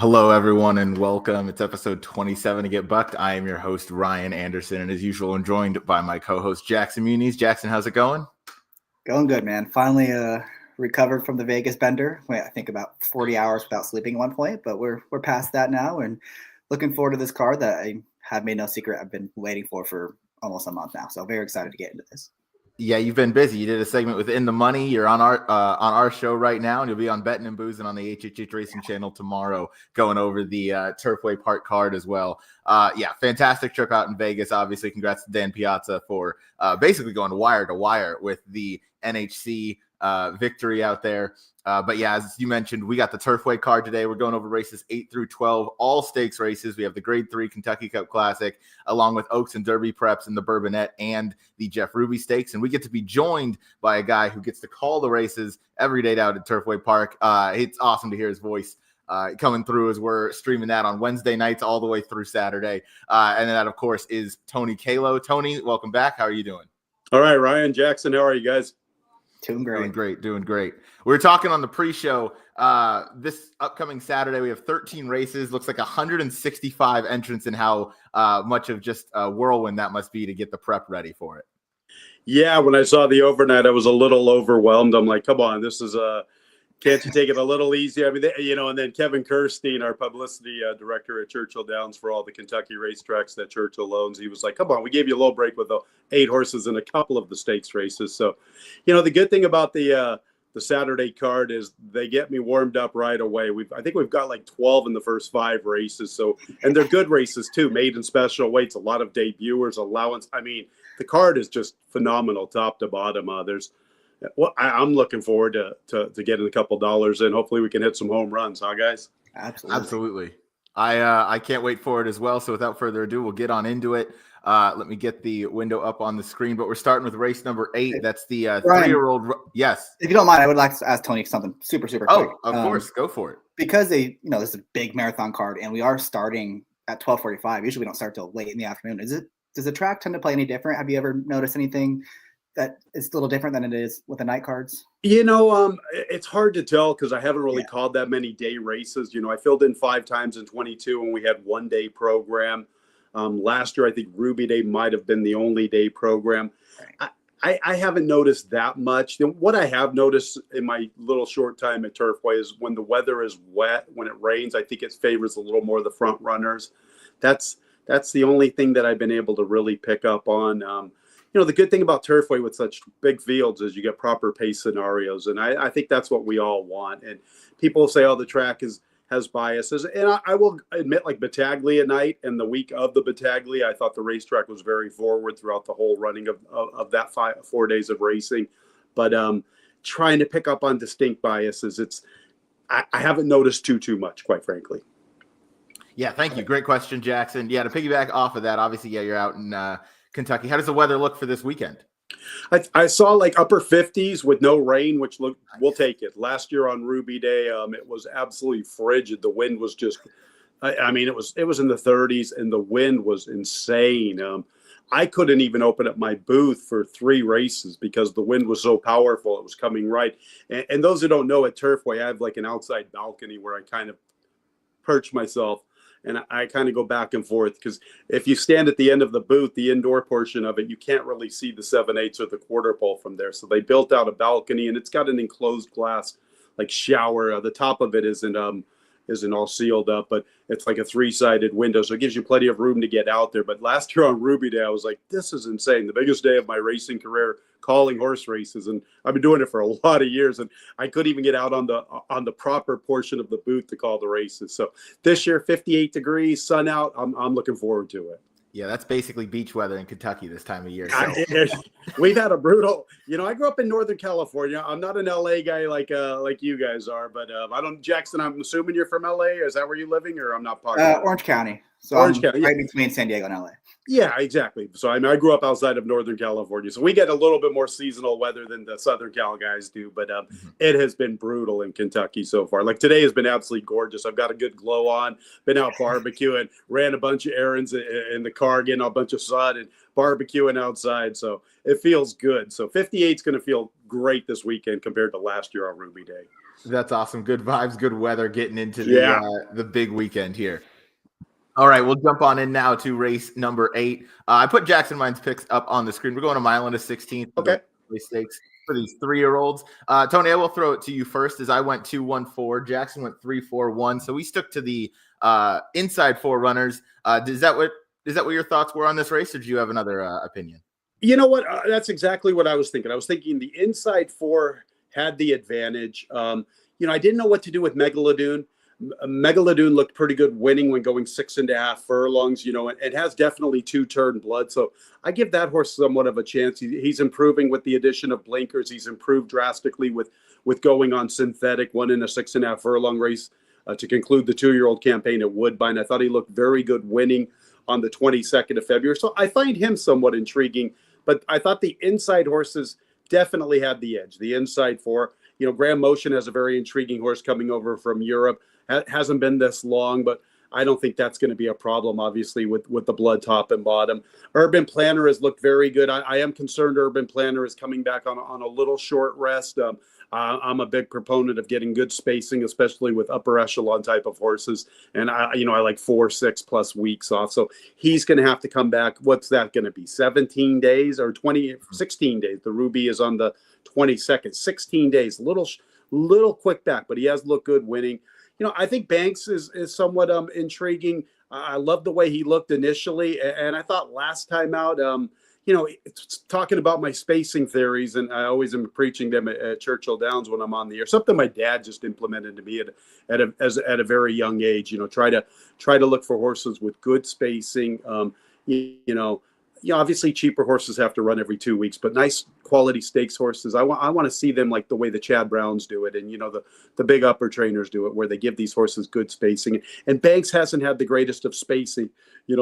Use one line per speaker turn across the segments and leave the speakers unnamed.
Hello, everyone, and welcome. It's episode 27 to Get Bucked. I am your host, Ryan Anderson, and as usual, I'm joined by my co-host, Jackson Muniz. Jackson, how's it going?
Going good, man. Finally recovered from the Vegas bender. I think about 40 hours without sleeping at one point, but we're past that now and looking forward to this card that I have made no secret I've been waiting for almost a month now. So very excited to get into this.
Yeah, you've been busy. You did a segment with In the Money. You're on our show right now, and you'll be on Betting and Boozing on the HHH Racing channel tomorrow, going over the Turfway Park card as well. Fantastic trip out in Vegas. Obviously, congrats to Dan Piazza for basically going wire to wire with the NHC victory out there. As you mentioned, we got the Turfway card today. We're going over races 8 through 12, all stakes races. We have the Grade 3 Kentucky Cup Classic, along with Oaks and Derby preps in the Bourbonette and the Jeff Ruby Stakes. And we get to be joined by a guy who gets to call the races every day down at Turfway Park. It's awesome to hear his voice coming through as we're streaming that on Wednesday nights all the way through Saturday. And that, of course, is Tony Calo. Tony, welcome back. How are you doing?
All right, Ryan, Jackson, how are you guys?
Doing
great. We were talking on the pre-show. This upcoming Saturday, we have 13 races. Looks like 165 entrants, and how much of just a whirlwind that must be to get the prep ready for it.
Yeah, when I saw the overnight, I was a little overwhelmed. I'm like, come on, this is can't you take it a little easier? I mean, and then Kevin Kirstein, our publicity director at Churchill Downs for all the Kentucky racetracks that Churchill owns, he was like, come on, we gave you a little break with the 8 horses in a couple of the stakes races. So, the good thing about the Saturday card is they get me warmed up right away. I think we've got like 12 in the first 5 races. So, and they're good races too, maiden special weights, a lot of debuters, allowance. I mean, the card is just phenomenal top to bottom. I'm looking forward to getting a couple dollars in. Hopefully we can hit some home runs, huh, guys?
Absolutely. I can't wait for it as well. So without further ado, we'll get on into it. Let me get the window up on the screen, but we're starting with race number 8. That's the 3-year-old. Yes.
If you don't mind, I would like to ask Tony something super quick.
Oh, of course. Go for it.
Because this is a big marathon card and we are starting at 12:45. Usually we don't start till late in the afternoon. Does the track tend to play any different? Have you ever noticed anything that is a little different than it is with the night cards?
It's hard to tell because I haven't really called that many day races. I filled in 5 times in 22 and we had 1-day program. Last year, I think Ruby Day might have been the only day program. Right. I haven't noticed that much. What I have noticed in my little short time at Turfway is when the weather is wet, when it rains, I think it favors a little more the front runners. That's the only thing that I've been able to really pick up on. The good thing about Turfway with such big fields is you get proper pace scenarios. And I think that's what we all want. And people say, the track has biases. And I will admit, like Battaglia night and the week of the Battaglia, I thought the racetrack was very forward throughout the whole running of that 4 days of racing. But trying to pick up on distinct biases, I haven't noticed too much, quite frankly.
Yeah, thank you. Great question, Jackson. Yeah, to piggyback off of that, obviously, you're out in Kentucky. How does the weather look for this weekend?
I saw like upper 50s with no rain, which we'll take it. Last year on Ruby Day, it was absolutely frigid. The wind was just, it was in the 30s and the wind was insane. I couldn't even open up my booth for 3 races because the wind was so powerful. It was coming right. And those who don't know, at Turfway, I have like an outside balcony where I kind of perch myself. And I kind of go back and forth because if you stand at the end of the booth, the indoor portion of it, you can't really see the 7/8 or the quarter pole from there. So they built out a balcony and it's got an enclosed glass like shower. The top of it isn't all sealed up, but it's like a 3-sided window. So it gives you plenty of room to get out there. But last year on Ruby Day, I was like, this is insane. The biggest day of my racing career, calling horse races. And I've been doing it for a lot of years. And I couldn't even get out on the proper portion of the booth to call the races. So this year, 58 degrees, sun out. I'm looking forward to it.
Yeah, that's basically beach weather in Kentucky this time of year. So.
We've had a brutal. I grew up in Northern California. I'm not an LA guy like you guys are, but I don't. Jackson, I'm assuming you're from LA. Is that where you're living, or I'm not positive?
Orange County. So
Orange County,
right between San Diego and LA.
Yeah, exactly. So I grew up outside of Northern California, so we get a little bit more seasonal weather than the Southern Cal guys do. But it has been brutal in Kentucky so far. Like today has been absolutely gorgeous. I've got a good glow on. Been out barbecuing, ran a bunch of errands in the car, getting a bunch of sun and barbecuing outside. So it feels good. So 58 is going to feel great this weekend compared to last year on Ruby Day.
That's awesome. Good vibes, good weather getting into
Yeah.
the big weekend here. All right, we'll jump on in now to race number 8. I put Jackson Mine's picks up on the screen. We're going a mile and a 16th.
Okay.
Stakes for these 3-year-olds. Tony, I will throw it to you first as I went 2-1-4. Jackson went 3-4-1. So we stuck to the inside 4 runners. Is that what your thoughts were on this race, or do you have another opinion?
You know what? That's exactly what I was thinking. I was thinking the inside 4 had the advantage. I didn't know what to do with Megalodon. Megalodon looked pretty good winning when going 6.5 furlongs, and has definitely 2-turn blood. So I give that horse somewhat of a chance. He's improving with the addition of blinkers. He's improved drastically with going on synthetic, one in a 6.5 furlong race to conclude the 2-year-old campaign at Woodbine. I thought he looked very good winning on the 22nd of February. So I find him somewhat intriguing, but I thought the inside horses definitely had the edge. The inside 4, Graham Motion has a very intriguing horse coming over from Europe. Hasn't been this long, but I don't think that's going to be a problem, obviously, with the blood top and bottom. Urban Planner has looked very good. I am concerned Urban Planner is coming back on a little short rest. I'm a big proponent of getting good spacing, especially with upper echelon type of horses. And I like 4-6 plus weeks off. So he's going to have to come back. What's that going to be? 17 days or 16 days. The Ruby is on the 22nd, 16 days, little quick back, but he has looked good winning. I think Banks is somewhat intriguing. I love the way he looked initially. And I thought last time out, talking about my spacing theories, and I always am preaching them at Churchill Downs when I'm on the air. Something my dad just implemented to me at a very young age. Try to look for horses with good spacing. Obviously cheaper horses have to run every 2 weeks, but nice quality stakes horses. I want to see them like the way the Chad Browns do it, and the big upper trainers do it, where they give these horses good spacing. And Banks hasn't had the greatest of spacing,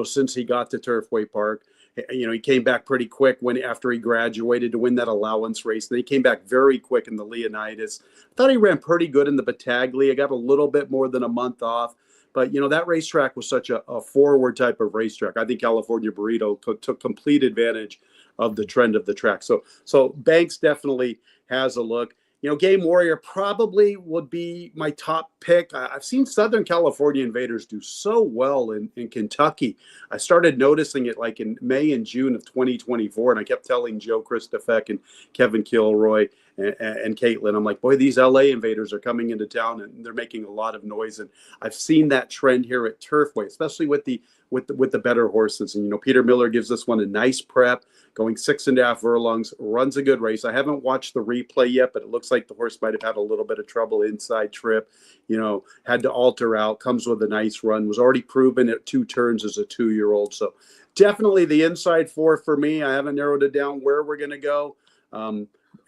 since he got to Turfway Park. He came back pretty quick after he graduated to win that allowance race. Then he came back very quick in the Leonidas. I thought he ran pretty good in the Battaglia. Got a little bit more than a month off. But, that racetrack was such a forward type of racetrack. I think California Burrito took complete advantage of the trend of the track. So Banks definitely has a look. Game Warrior probably would be my top pick. I've seen Southern California Invaders do so well in Kentucky. I started noticing it like in May and June of 2024, and I kept telling Joe Christofek and Kevin Kilroy and Caitlin, I'm like, boy, these LA Invaders are coming into town and they're making a lot of noise. And I've seen that trend here at Turfway, especially with the better horses. And, Peter Miller gives this one a nice prep, going 6.5 furlongs, runs a good race. I haven't watched the replay yet, but it looks like the horse might have had a little bit of trouble inside trip, had to alter out, comes with a nice run, was already proven at 2 turns as a 2-year-old. So definitely the inside 4 for me. I haven't narrowed it down where we're going to go.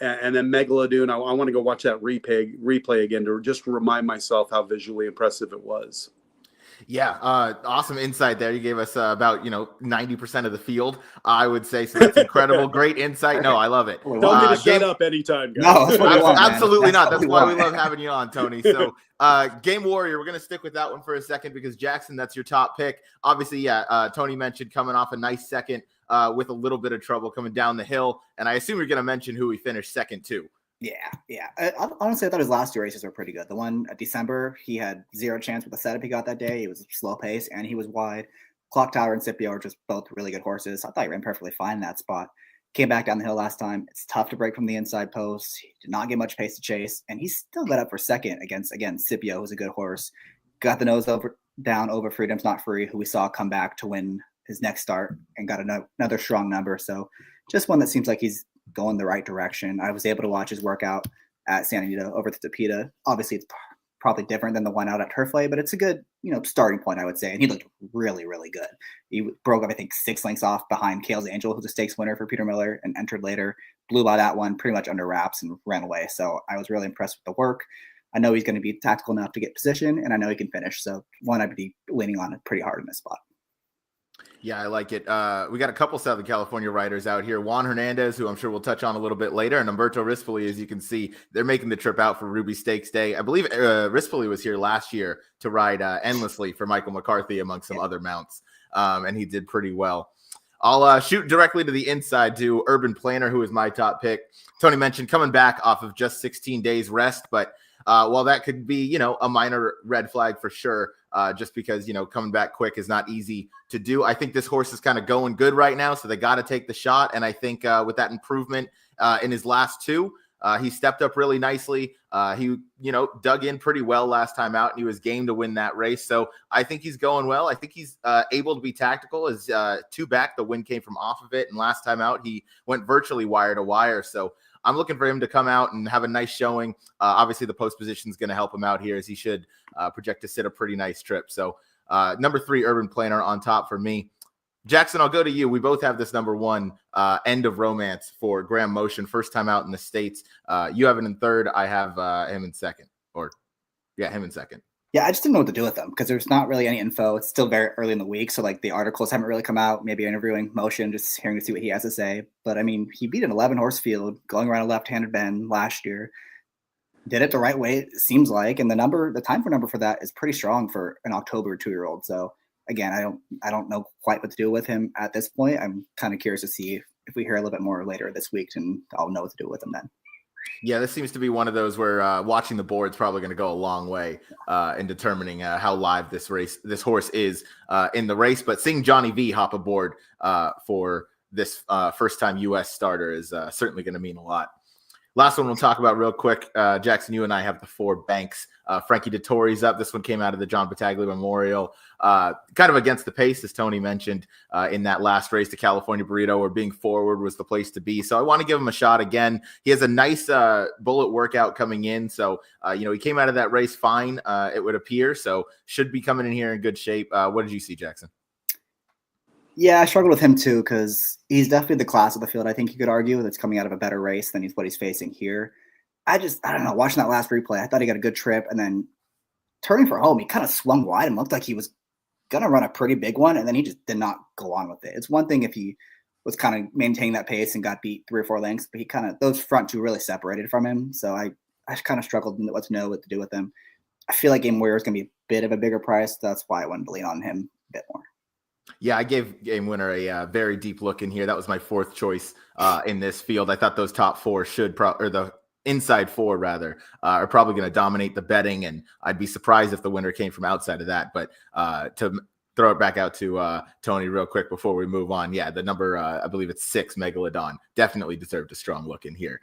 And then Megalodon, I want to go watch that replay again to just remind myself how visually impressive it was.
Yeah, awesome insight there. You gave us about 90% of the field, I would say. So that's incredible. Great insight. No, I love it.
Tell me to shut up anytime, guys.
No, that's what we want,
absolutely
man.
not. That's why we love having you on, Tony. So Game Warrior, we're going to stick with that one for a second because Jackson, that's your top pick. Obviously, yeah, Tony mentioned coming off a nice second with a little bit of trouble coming down the hill. And I assume you're going to mention who he finished second to.
Yeah. Honestly, I thought his last 2 races were pretty good. The one at December, he had 0 chance with the setup he got that day. He was slow pace and he was wide. Clock Tower and Scipio are just both really good horses. I thought he ran perfectly fine in that spot. Came back down the hill last time. It's tough to break from the inside post. He did not get much pace to chase, and he still got up for second against, again, Scipio, who's a good horse. Got the nose down over Freedom's Not Free, who we saw come back to win his next start and got another strong number. So just one that seems like he's going the right direction. I was able to watch his workout at Santa Anita over the Topita. Obviously, it's probably different than the one out at Turfway, but it's a good, starting point, I would say. And he looked really, really good. He broke up, I think, 6 lengths off behind Kale's Angel, who's a stakes winner for Peter Miller, and entered later. Blew by that one pretty much under wraps and ran away. So I was really impressed with the work. I know he's going to be tactical enough to get position, and I know he can finish. So one I'd be leaning on pretty hard in this spot.
Yeah, I like it. We got a couple Southern California riders out here. Juan Hernandez, who I'm sure we'll touch on a little bit later, and Umberto Rispoli, as you can see, they're making the trip out for Ruby Stakes Day. I believe Rispoli was here last year to ride endlessly for Michael McCarthy among some other mounts, and he did pretty well. I'll shoot directly to the inside to Urban Planner, who is my top pick. Tony mentioned coming back off of just 16 days rest, but while that could be, a minor red flag for sure, just because, coming back quick is not easy to do. I think this horse is kind of going good right now, so they got to take the shot. And I think with that improvement in his last two, he stepped up really nicely. He, dug in pretty well last time out, and he was game to win that race. So I think he's going well. I think he's able to be tactical. As two back, the win came from off of it, and last time out, he went virtually wire to wire. So I'm looking for him to come out and have a nice showing. Obviously, the post position is going to help him out here, as he should project to sit a pretty nice trip. So number 3, Urban Planner on top for me. Jackson, I'll go to you. We both have this number 1, End of Romance for Graham Motion, first time out in the States. You have it in third. I have him in second. Him in second.
Yeah, I just didn't know what to do with them because there's not really any info. It's still very early in the week, so like the articles haven't really come out. Maybe interviewing Motion, just hearing to see what he has to say. But I mean, he beat an 11-horse field going around a left-handed bend last year. Did it the right way, it seems like, and the time number for that is pretty strong for an October 2-year-old. So again, I don't know quite what to do with him at this point. I'm kind of curious to see if we hear a little bit more later this week, and I'll know what to do with him then.
Yeah, this seems to be one of those where watching the board is probably going to go a long way in determining how live this horse is in the race. But seeing Johnny V hop aboard for this first-time U.S. starter is certainly going to mean a lot. Last one we'll talk about real quick. Jackson, you and I have the 4 banks. Frankie Dettori's up. This one came out of the John Battaglia Memorial. Kind of against the pace, as Tony mentioned in that last race to California Burrito, where being forward was the place to be. So I want to give him a shot again. He has a nice bullet workout coming in. So, he came out of that race fine, it would appear. So should be coming in here in good shape. What did you see, Jackson?
Yeah, I struggled with him too because he's definitely the class of the field. I think you could argue that's coming out of a better race than what he's facing here. I don't know. Watching that last replay, I thought he got a good trip, and then turning for home, he kind of swung wide and looked like he was gonna run a pretty big one, and then he just did not go on with it. It's one thing if he was kind of maintaining that pace and got beat 3 or 4 lengths, but those front 2 really separated from him. So I kind of struggled what to do with him. I feel like Game Warrior is gonna be a bit of a bigger price. That's why I wanted to lean on him a bit more.
Yeah, I gave Game Winner a very deep look in here. That was my 4th choice in this field. I thought those top 4 or the inside 4 rather, are probably going to dominate the betting, and I'd be surprised if the winner came from outside of that. But to throw it back out to Tony real quick before we move on, yeah, the number I believe it's 6, Megalodon, definitely deserved a strong look in here,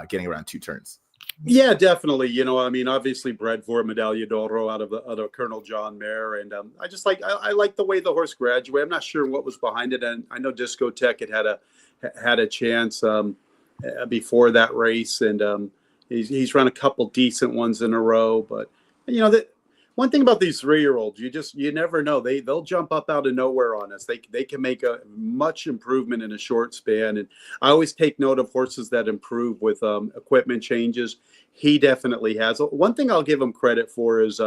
getting around 2 turns.
Yeah, definitely. Obviously bred for Medaglia d'Oro out of Colonel John Mayer. And I like the way the horse graduated. I'm not sure what was behind it. And I know Discotheque had a chance before that race. And he's run a couple decent ones in a row. But, one thing about these 3-year-olds, you never know. They'll jump up out of nowhere on us. They can make a much improvement in a short span. And I always take note of horses that improve with equipment changes. He definitely has. One thing I'll give him credit for is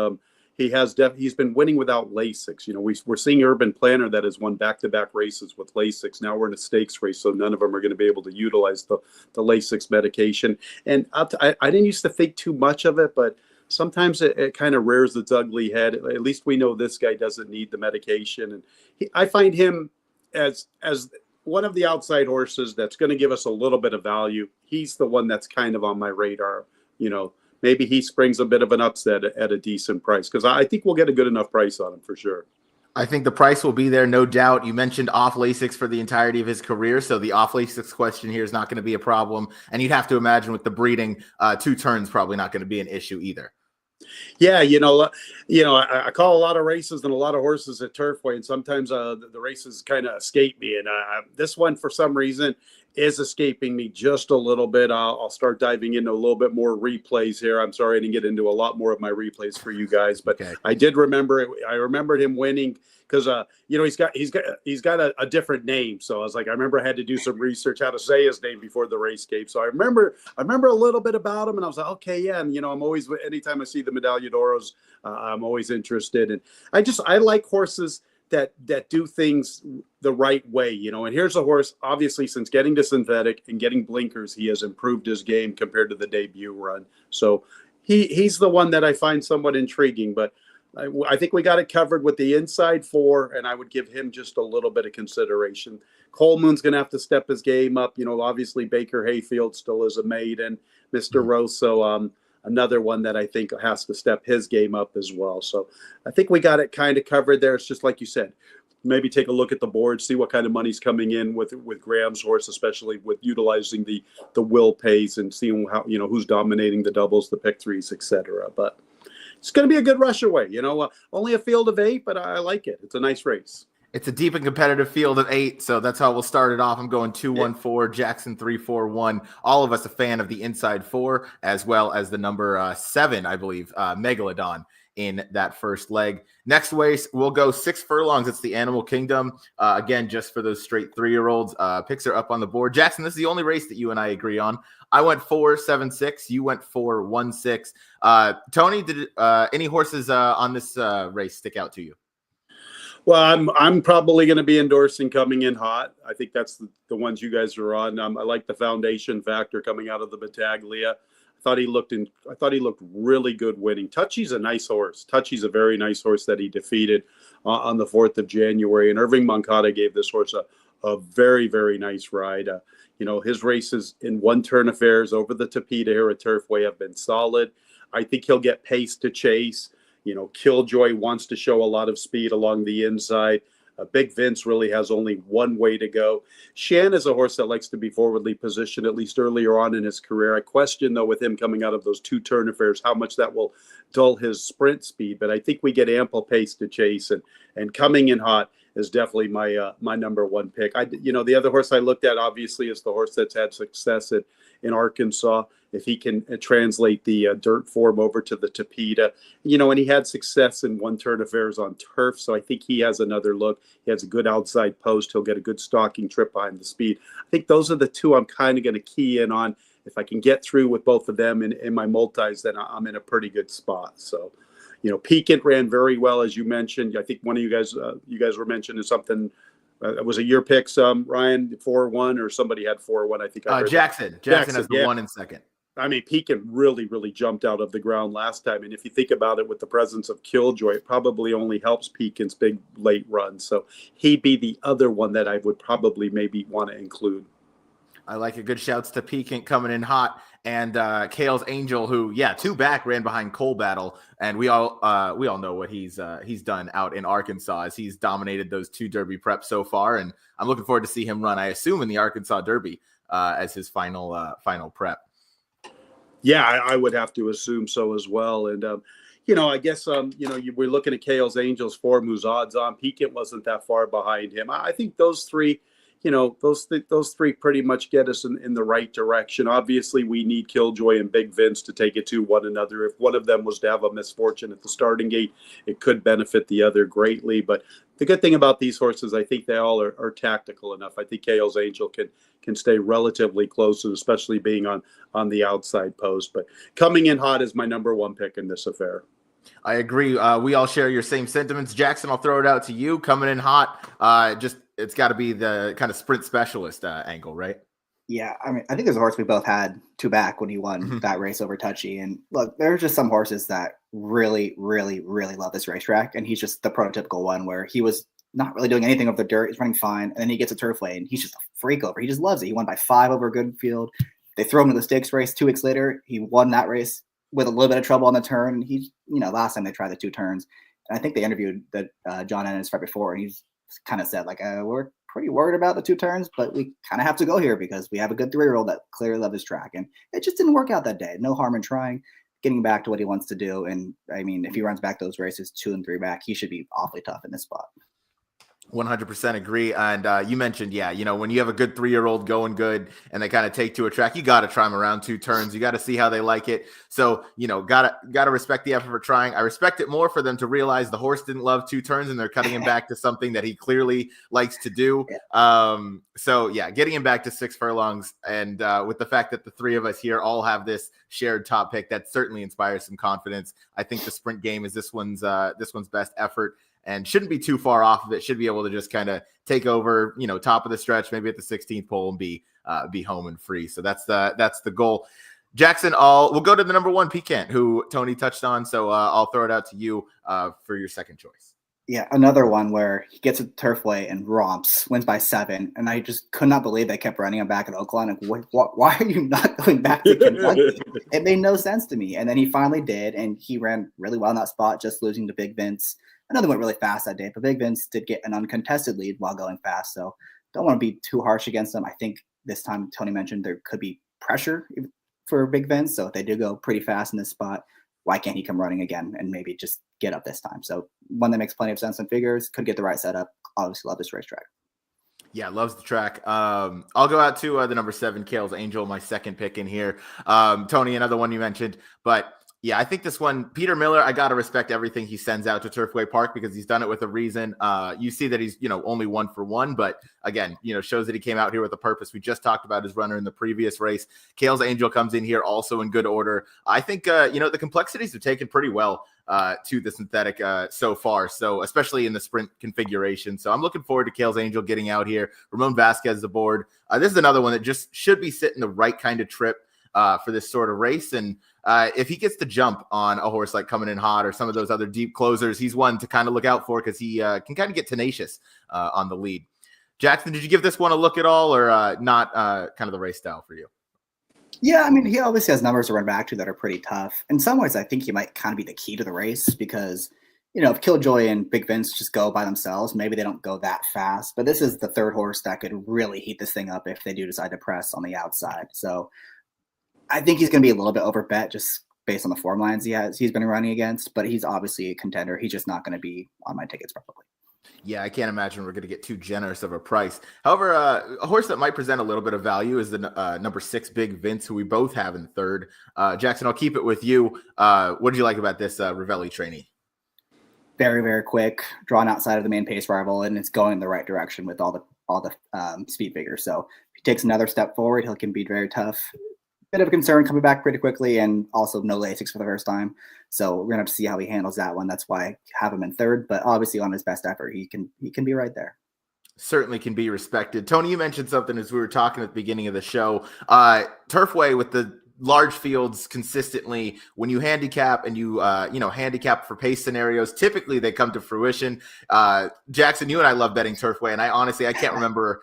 he's been winning without Lasix. We're seeing Urban Planner that has won back-to-back races with Lasix. Now we're in a stakes race, so none of them are going to be able to utilize the Lasix medication. And I didn't used to think too much of it, but sometimes it kind of rears its ugly head. At least we know this guy doesn't need the medication. And I find him as one of the outside horses that's going to give us a little bit of value. He's the one that's kind of on my radar. Maybe he springs a bit of an upset at a decent price, because I think we'll get a good enough price on him for sure.
I think the price will be there, no doubt. You mentioned off Lasix for the entirety of his career, so the off Lasix question here is not going to be a problem. And you'd have to imagine with the breeding, 2 turns probably not going to be an issue either.
Yeah, I call a lot of races and a lot of horses at Turfway, and sometimes the races kind of escape me. And this one, for some reason, is escaping me just a little bit. I'll start diving into a little bit more replays here. I'm sorry I didn't get into a lot more of my replays for you guys, but okay. I did remember it. I remembered him winning because he's got a different name. So I was like, I remember I had to do some research how to say his name before the race came. So I remember a little bit about him, and I was like, okay, yeah. And I'm always, anytime I see the Medaglia d'Oros, I'm always interested. And I like horses that do things the right way, and here's a horse, obviously, since getting to synthetic and getting blinkers, he has improved his game compared to the debut run. So he's the one that I find somewhat intriguing, but I think we got it covered with the inside 4, and I would give him just a little bit of consideration. Coleman's going to have to step his game up. Obviously Baker Hayfield still is a maiden, Mr. Rose. So another one that I think has to step his game up as well. So I think we got it kind of covered there. It's just like you said, maybe take a look at the board, see what kind of money's coming in with Graham's horse, especially with utilizing the will pays and seeing how, who's dominating the doubles, the pick threes, etc. But it's going to be a good rush away. Only a field of 8, but I like it. It's a nice race.
It's a deep and competitive field of 8, so that's how we'll start it off. I'm going 2-1-4, Jackson 3-4-1. All of us a fan of the inside 4, as well as the number 7, I believe, Megalodon in that first leg. Next race, we'll go 6 furlongs. It's the Animal Kingdom. Again, just for those straight 3-year-olds. Picks are up on the board. Jackson, this is the only race that you and I agree on. I went 4-7-6. You went 4-1-6. Tony, did any horses on this race stick out to you?
Well, I'm probably going to be endorsing Coming In Hot. I think that's the ones you guys are on. I like the Foundation Factor coming out of the Battaglia. I thought he looked really good winning. Touchy's a nice horse. Touchy's a very nice horse that he defeated on the 4th of January. And Irving Moncada gave this horse a very, very nice ride. His races in one-turn affairs over the Tapeta here at Turfway have been solid. I think he'll get pace to chase. Killjoy wants to show a lot of speed along the inside. Big Vince really has only one way to go. Shan is a horse that likes to be forwardly positioned, at least earlier on in his career. I question, though, with him coming out of those 2-turn affairs, how much that will dull his sprint speed. But I think we get ample pace to chase. And Coming In Hot is definitely my number 1 pick. The other horse I looked at, obviously, is the horse that's had success in Arkansas. If he can translate the dirt form over to the Tapeta, and he had success in one-turn affairs on turf, so I think he has another look. He has a good outside post. He'll get a good stalking trip behind the speed. I think those are the 2 I'm kind of going to key in on. If I can get through with both of them in my multis, then I'm in a pretty good spot. So, Piquant ran very well, as you mentioned. I think one of you guys were mentioning something. Was it your picks, Ryan, 4-1, or somebody had 4-1? I think
Jackson has the 1 in second.
I mean, Piquant really, really jumped out of the ground last time. And if you think about it, with the presence of Killjoy, it probably only helps Piquant's big late run. So he'd be the other one that I would probably maybe want to include.
I like it. Good shouts to Piquant coming in hot. And Kale's Angel, who, 2 back, ran behind Coal Battle. And we all know what he's done out in Arkansas, as he's dominated those 2 Derby preps so far. And I'm looking forward to see him run, I assume, in the Arkansas Derby as his final prep.
Yeah, I would have to assume so as well. And, I guess, we're looking at Kale's Angels form, who's odds on. Piquant wasn't that far behind him. I think those 3, those 3 pretty much get us in the right direction. Obviously, we need Killjoy and Big Vince to take it to one another. If one of them was to have a misfortune at the starting gate, it could benefit the other greatly. But the good thing about these horses, I think they all are tactical enough. I think Kale's Angel can stay relatively close, and especially being on the outside post. But Coming In Hot is my number 1 pick in this affair.
I agree. We all share your same sentiments. Jackson, I'll throw it out to you. Coming In Hot, it's got to be the kind of sprint specialist angle, right?
Yeah, I mean, I think there's a horse we both had 2 back when he won that race over Touchy. And look, there's just some horses that really, really, really love this racetrack. And he's just the prototypical one where he was not really doing anything over the dirt. He's running fine. And then he gets a Turfway, and he's just a freak over. He just loves it. He won by 5 over Goodfield. They throw him to the Stakes race 2 weeks later. He won that race with a little bit of trouble on the turn. He, last time they tried the 2 turns. And I think they interviewed John Ennis right before, and he's kind of said, we're pretty worried about the 2 turns, but we kind of have to go here because we have a good 3-year-old that clearly loves his track. And it just didn't work out that day. No harm in trying, getting back to what he wants to do. And I mean, if he runs back those races 2 and 3 back, he should be awfully tough in this spot.
100% agree. And you mentioned, when you have a good 3-year-old going good and they kind of take to a track, you got to try them around 2 turns. You got to see how they like it. So, got to respect the effort for trying. I respect it more for them to realize the horse didn't love 2 turns and they're cutting him back to something that he clearly likes to do. Getting him back to 6 furlongs. And with the fact that the 3 of us here all have this shared top pick, that certainly inspires some confidence. I think the sprint game is this one's best effort, and shouldn't be too far off of it. Should be able to just kind of take over, top of the stretch, maybe at the 16th pole, and be home and free. So that's the goal. Jackson, we'll go to the number 1 Piquant, who Tony touched on. So I'll throw it out to you for your second choice.
Yeah, another one where he gets a Turfway and romps, wins by 7, and I just could not believe they kept running him back at Oakland. Like, why are you not going back to Kentucky? It made no sense to me. And then he finally did, and he ran really well in that spot, just losing to Big Vince. Another went really fast that day, but Big Vince did get an uncontested lead while going fast. So don't want to be too harsh against them. I think this time Tony mentioned there could be pressure for Big Vince. So if they do go pretty fast in this spot, why can't he come running again and maybe just get up this time? So one that makes plenty of sense and figures, could get the right setup. Obviously love this racetrack.
Yeah, loves the track. I'll go out to the number 7, Cale's Angel, my second pick in here. Tony, another one you mentioned, but yeah, I think this one, Peter Miller, I got to respect everything he sends out to Turfway Park because he's done it with a reason. You see that he's, only 1 for 1, but again, shows that he came out here with a purpose. We just talked about his runner in the previous race. Cale's Angel comes in here also in good order. I think, the complexities have taken pretty well to the synthetic so far. So especially in the sprint configuration. So I'm looking forward to Cale's Angel getting out here. Ramon Vasquez aboard. This is another one that just should be sitting the right kind of trip for this sort of race. And if he gets to jump on a horse like Coming in Hot or some of those other deep closers, he's one to kind of look out for because he can kind of get tenacious on the lead. Jackson, did you give this one a look at all or not kind of the race style for you?
Yeah, I mean, he obviously has numbers to run back to that are pretty tough. In some ways, I think he might kind of be the key to the race because, if Killjoy and Big Vince just go by themselves, maybe they don't go that fast. But this is the third horse that could really heat this thing up if they do decide to press on the outside. So I think he's going to be a little bit overbet just based on the form lines he's been running against. But he's obviously a contender. He's just not going to be on my tickets probably.
Yeah, I can't imagine we're going to get too generous of a price. However, a horse that might present a little bit of value is the number 6, Big Vince, who we both have in third. Jackson, I'll keep it with you. What did you like about this Ravelli trainee?
Very, very quick, drawn outside of the main pace rival, and it's going in the right direction with all the speed figures. So if he takes another step forward, he can be very tough. Bit of a concern coming back pretty quickly, and also no Lasix for the first time. So we're gonna have to see how he handles that one. That's why I have him in third. But obviously, on his best effort, he can be right there.
Certainly can be respected. Tony, you mentioned something as we were talking at the beginning of the show. Turfway with the large fields consistently, when you handicap and you handicap for pace scenarios, typically they come to fruition. Jackson, you and I love betting Turfway, and I can't remember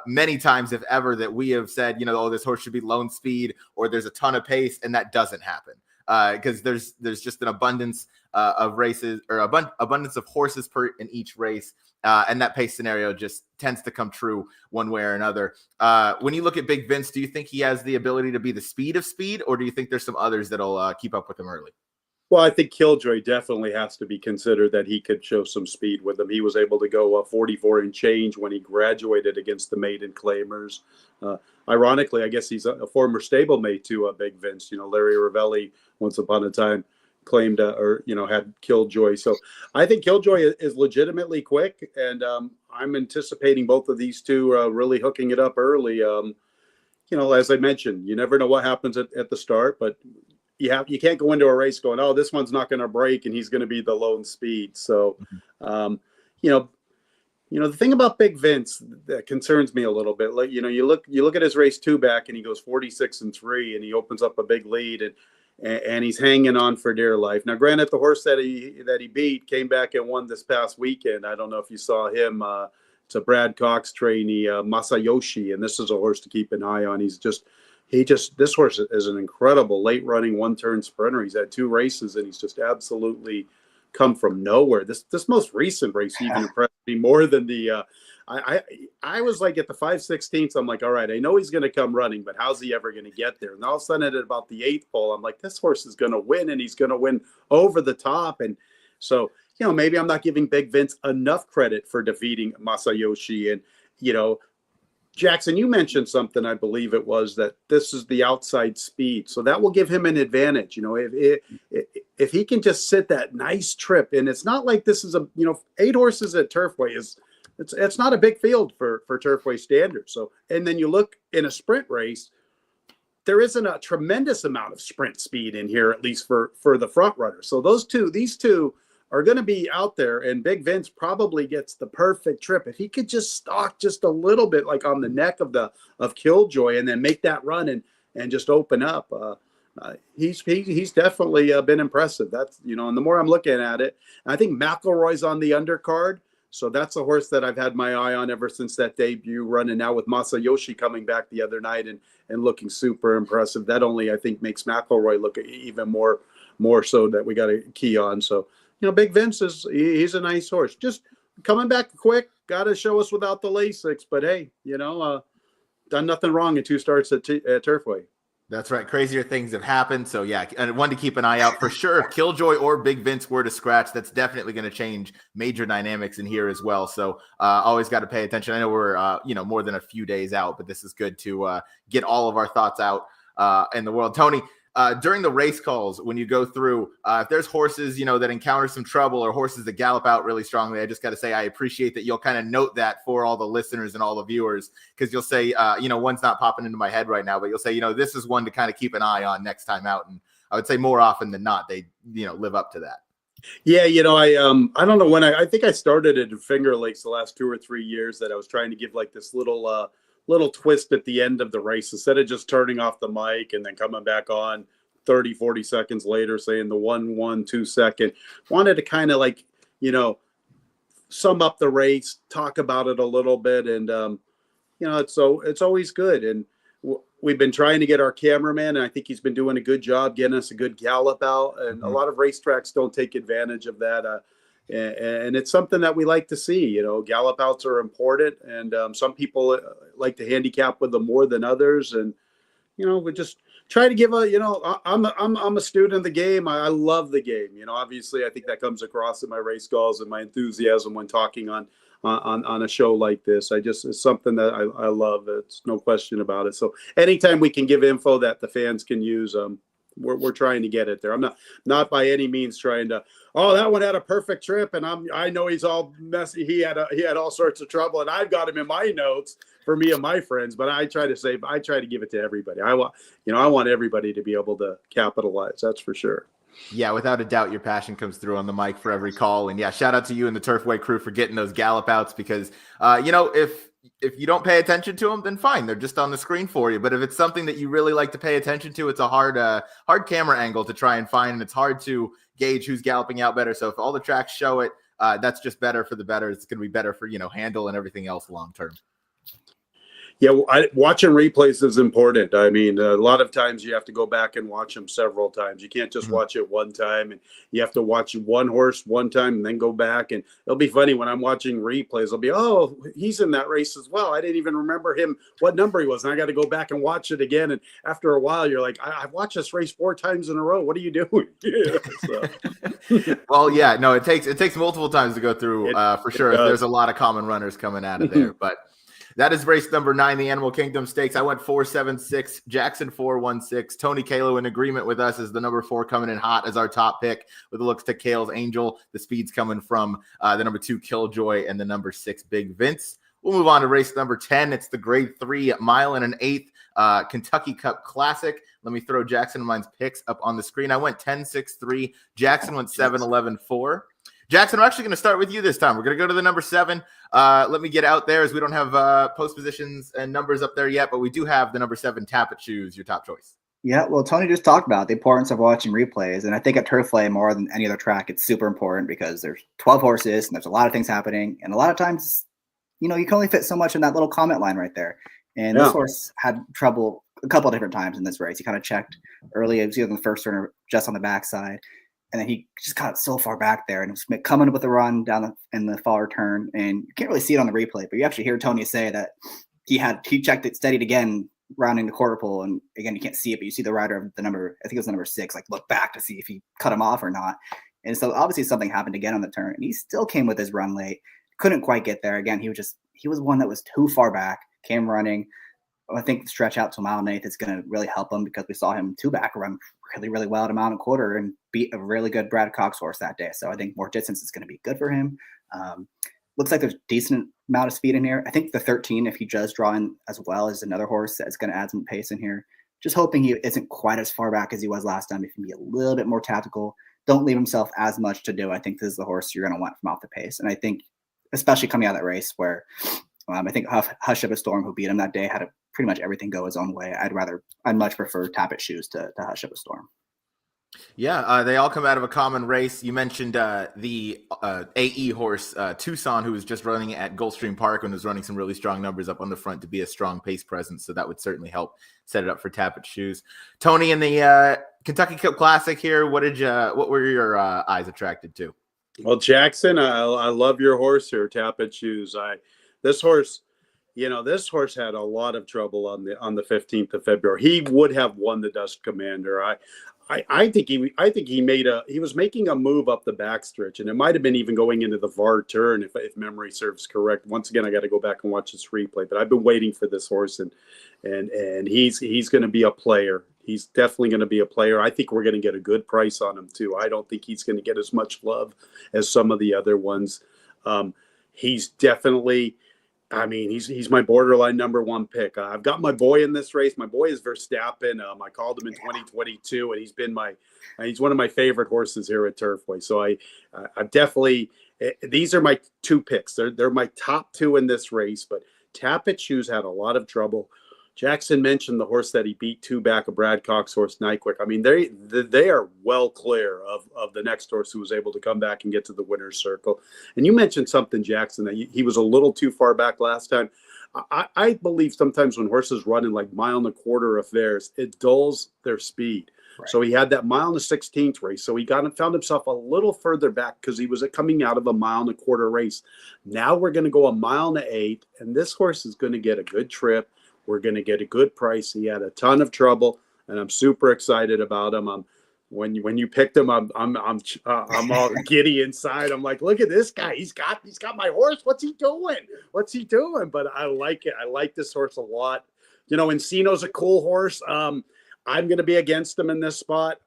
many times, if ever, that we have said, this horse should be lone speed or there's a ton of pace, and that doesn't happen because there's just an abundance of races or abundance of horses in each race. And that pace scenario just tends to come true one way or another. When you look at Big Vince, do you think he has the ability to be the speed of speed, or do you think there's some others that'll keep up with him early?
Well, I think Killjoy definitely has to be considered that he could show some speed with him. He was able to go 44 and change when he graduated against the maiden claimers. Ironically, I guess he's a former stablemate to Big Vince. Larry Ravelli, once upon a time, claimed had Killjoy. So I think Killjoy is legitimately quick, and I'm anticipating both of these two really hooking it up early. As I mentioned, you never know what happens at the start, but you can't go into a race going, oh, this one's not going to break and he's going to be the lone speed. So, the thing about Big Vince that concerns me a little bit, like, you look at his race 2 back and he goes 46-3 and he opens up a big lead and he's hanging on for dear life. Now, granted, the horse that he beat came back and won this past weekend. I don't know if you saw him. It's a Brad Cox trainee, Masayoshi, and this is a horse to keep an eye on. This horse is an incredible late running 1-turn sprinter. He's had 2 races and he's just absolutely come from nowhere. This most recent race even impressed me more than the. I was like at the 5/16. I'm like, all right, I know he's going to come running, but how's he ever going to get there? And all of a sudden, at about the 8th pole, I'm like, this horse is going to win, and he's going to win over the top. And so, maybe I'm not giving Big Vince enough credit for defeating Masayoshi. And Jackson, you mentioned something, I believe it was, that this is the outside speed. So that will give him an advantage. If he can just sit that nice trip, and it's not like this is 8 horses at Turfway it's not a big field for Turfway standards. So, and then you look in a sprint race, there isn't a tremendous amount of sprint speed in here, at least for the front runner. So these two are going to be out there, and Big Vince probably gets the perfect trip. If he could just stalk just a little bit, like on the neck of Killjoy, and then make that run and just open up. he's definitely been impressive. That's, and the more I'm looking at it, and I think McElroy's on the undercard. So that's a horse that I've had my eye on ever since that debut run. And now with Masayoshi coming back the other night and looking super impressive, that only, I think, makes McElroy look even more so that we got a key on. So, Big Vince he's a nice horse. Just coming back quick, got to show us without the Lasix. But hey, done nothing wrong in 2 starts at Turfway.
That's right. Crazier things have happened. So, yeah, and one to keep an eye out for sure. If Killjoy or Big Vince were to scratch, that's definitely going to change major dynamics in here as well. So, always got to pay attention. I know we're, more than a few days out, but this is good to get all of our thoughts out in the world. Tony, during the race calls, when you go through, if there's horses, that encounter some trouble or horses that gallop out really strongly, I just got to say, I appreciate that you'll kind of note that for all the listeners and all the viewers, because you'll say, one's not popping into my head right now, but you'll say, this is one to kind of keep an eye on next time out. And I would say more often than not, they, live up to that.
Yeah, I don't know when I think I started it in Finger Lakes the last 2 or 3 years that I was trying to give like this little twist at the end of the race instead of just turning off the mic and then coming back on 30-40 seconds later saying the 1-1-2 second. Wanted to kind of like sum up the race, talk about it a little bit, and it's always good. And we've been trying to get our cameraman, and I think he's been doing a good job getting us a good gallop out, and a lot of racetracks don't take advantage of that. And it's something that we like to see. Gallop outs are important, and some people like to handicap with them more than others. And we just try to give I'm a student of the game. I love the game. Obviously, I think that comes across in my race calls and my enthusiasm when talking on a show like this. It's something that I love. It's no question about it. So anytime we can give info that the fans can use, we're trying to get it there. I'm not by any means trying to, that one had a perfect trip and I know he's all messy. He had all sorts of trouble and I've got him in my notes for me and my friends, but I try to give it to everybody. I want everybody to be able to capitalize. That's for sure.
Yeah, without a doubt, your passion comes through on the mic for every call. And yeah, shout out to you and the Turfway crew for getting those gallop outs because, if you don't pay attention to them, then fine. They're just on the screen for you. But if it's something that you really like to pay attention to, it's a hard camera angle to try and find. And it's hard to gauge who's galloping out better. So if all the tracks show it, that's just better for the better. It's going to be better for, handle and everything else long term.
Yeah, watching replays is important. I mean, a lot of times you have to go back and watch them several times. You can't just watch it one time, and you have to watch one horse one time and then go back. And it'll be funny when I'm watching replays. I'll be, he's in that race as well. I didn't even remember him, what number he was, and I got to go back and watch it again. And after a while, you're like, I've watched this race 4 times in a row. What are you doing?
Well, yeah, no, it takes multiple times to go through for sure. There's a lot of common runners coming out of there, but. That is race number 9, the Animal Kingdom Stakes. I went 4-7-6, Jackson 4-1-6. Tony Calo in agreement with us as the number 4 coming in hot as our top pick with the looks to Kale's Angel. The speed's coming from the number 2 Killjoy and the number 6 Big Vince. We'll move on to race number 10. It's the grade 3 mile and an eighth Kentucky Cup Classic. Let me throw Jackson and mine's picks up on the screen. I went 10-6-3. Jackson went 7-11-4. Jackson, we're actually going to start with you this time. We're going to go to the number 7. Let me get out there as we don't have post positions and numbers up there yet, but we do have the number 7 Tappet Shoes, your top choice.
Yeah, well, Tony just talked about the importance of watching replays. And I think at Turfway, more than any other track, it's super important because there's 12 horses and there's a lot of things happening. And a lot of times, you can only fit so much in that little comment line right there. And this horse had trouble a couple of different times in this race. He kind of checked early. It was either in the first turn or just on the backside. And then he just got so far back there and was coming up with a run down in the far turn. And you can't really see it on the replay, but you actually hear Tony say that he checked it, steadied again, rounding the quarter pole. And again, you can't see it, but you see the rider of the number, I think it was the number 6, like look back to see if he cut him off or not. And so obviously something happened again on the turn. And he still came with his run late, couldn't quite get there. Again, he was one that was too far back, came running. I think the stretch out to a mile and eighth is going to really help him because we saw him 2 back run really, really well at a mile and a quarter and beat a really good Brad Cox horse that day. So I think more distance is going to be good for him. Looks like there's a decent amount of speed in here. I think the 13, if he does draw in as well, is another horse that's going to add some pace in here. Just hoping he isn't quite as far back as he was last time. He can be a little bit more tactical. Don't leave himself as much to do. I think this is the horse you're going to want from off the pace. And I think, especially coming out of that race where I think Hush of a Storm, who beat him that day, had pretty much everything go his own way. I'd much prefer Tappet Shoes to Hush of a Storm.
Yeah, they all come out of a common race. You mentioned the AE horse, Tucson, who was just running at Gulfstream Park and was running some really strong numbers up on the front to be a strong pace presence. So that would certainly help set it up for Tappet Shoes. Tony, in the Kentucky Cup Classic here, what were your eyes attracted to?
Well, Jackson, I love your horse here, Tappet Shoes. This horse had a lot of trouble on the 15th of February. He would have won the Dust Commander. I think he was making a move up the backstretch, and it might have been even going into the VAR turn if memory serves correct. Once again, I got to go back and watch this replay, but I've been waiting for this horse, and he's going to be a player. He's definitely going to be a player. I think we're going to get a good price on him too. I don't think he's going to get as much love as some of the other ones. He's definitely. I mean, he's my borderline number one pick. I've got my boy in this race. My boy is Verstappen. I called him in 2022, and he's one of my favorite horses here at Turfway. So I've definitely these are my two picks. They're my top two in this race. But Tappet Shoes had a lot of trouble. Jackson mentioned the horse that he beat two back, a Brad Cox horse, Nyquick. I mean, they are well clear of the next horse who was able to come back and get to the winner's circle. And you mentioned something, Jackson, that he was a little too far back last time. I believe sometimes when horses run in like mile and a quarter affairs, it dulls their speed. Right. So he had that mile and a 16th race. So he found himself a little further back because he was coming out of a mile and a quarter race. Now we're going to go a mile and an 8, and this horse is going to get a good trip. We're going to get a good price. He had a ton of trouble, and I'm super excited about him. When you picked him, I'm all giddy inside. I'm like, look at this guy. He's got my horse. What's he doing? But I like it. I like this horse a lot. Encino's a cool horse. I'm going to be against him in this spot.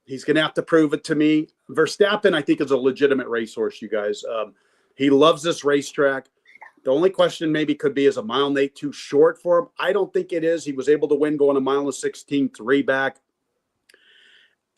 He's going to have to prove it to me. Verstappen, I think, is a legitimate racehorse. You guys, he loves this racetrack. The only question maybe could be, is a mile and 8 too short for him? I don't think it is. He was able to win going a mile and 16, 3 back.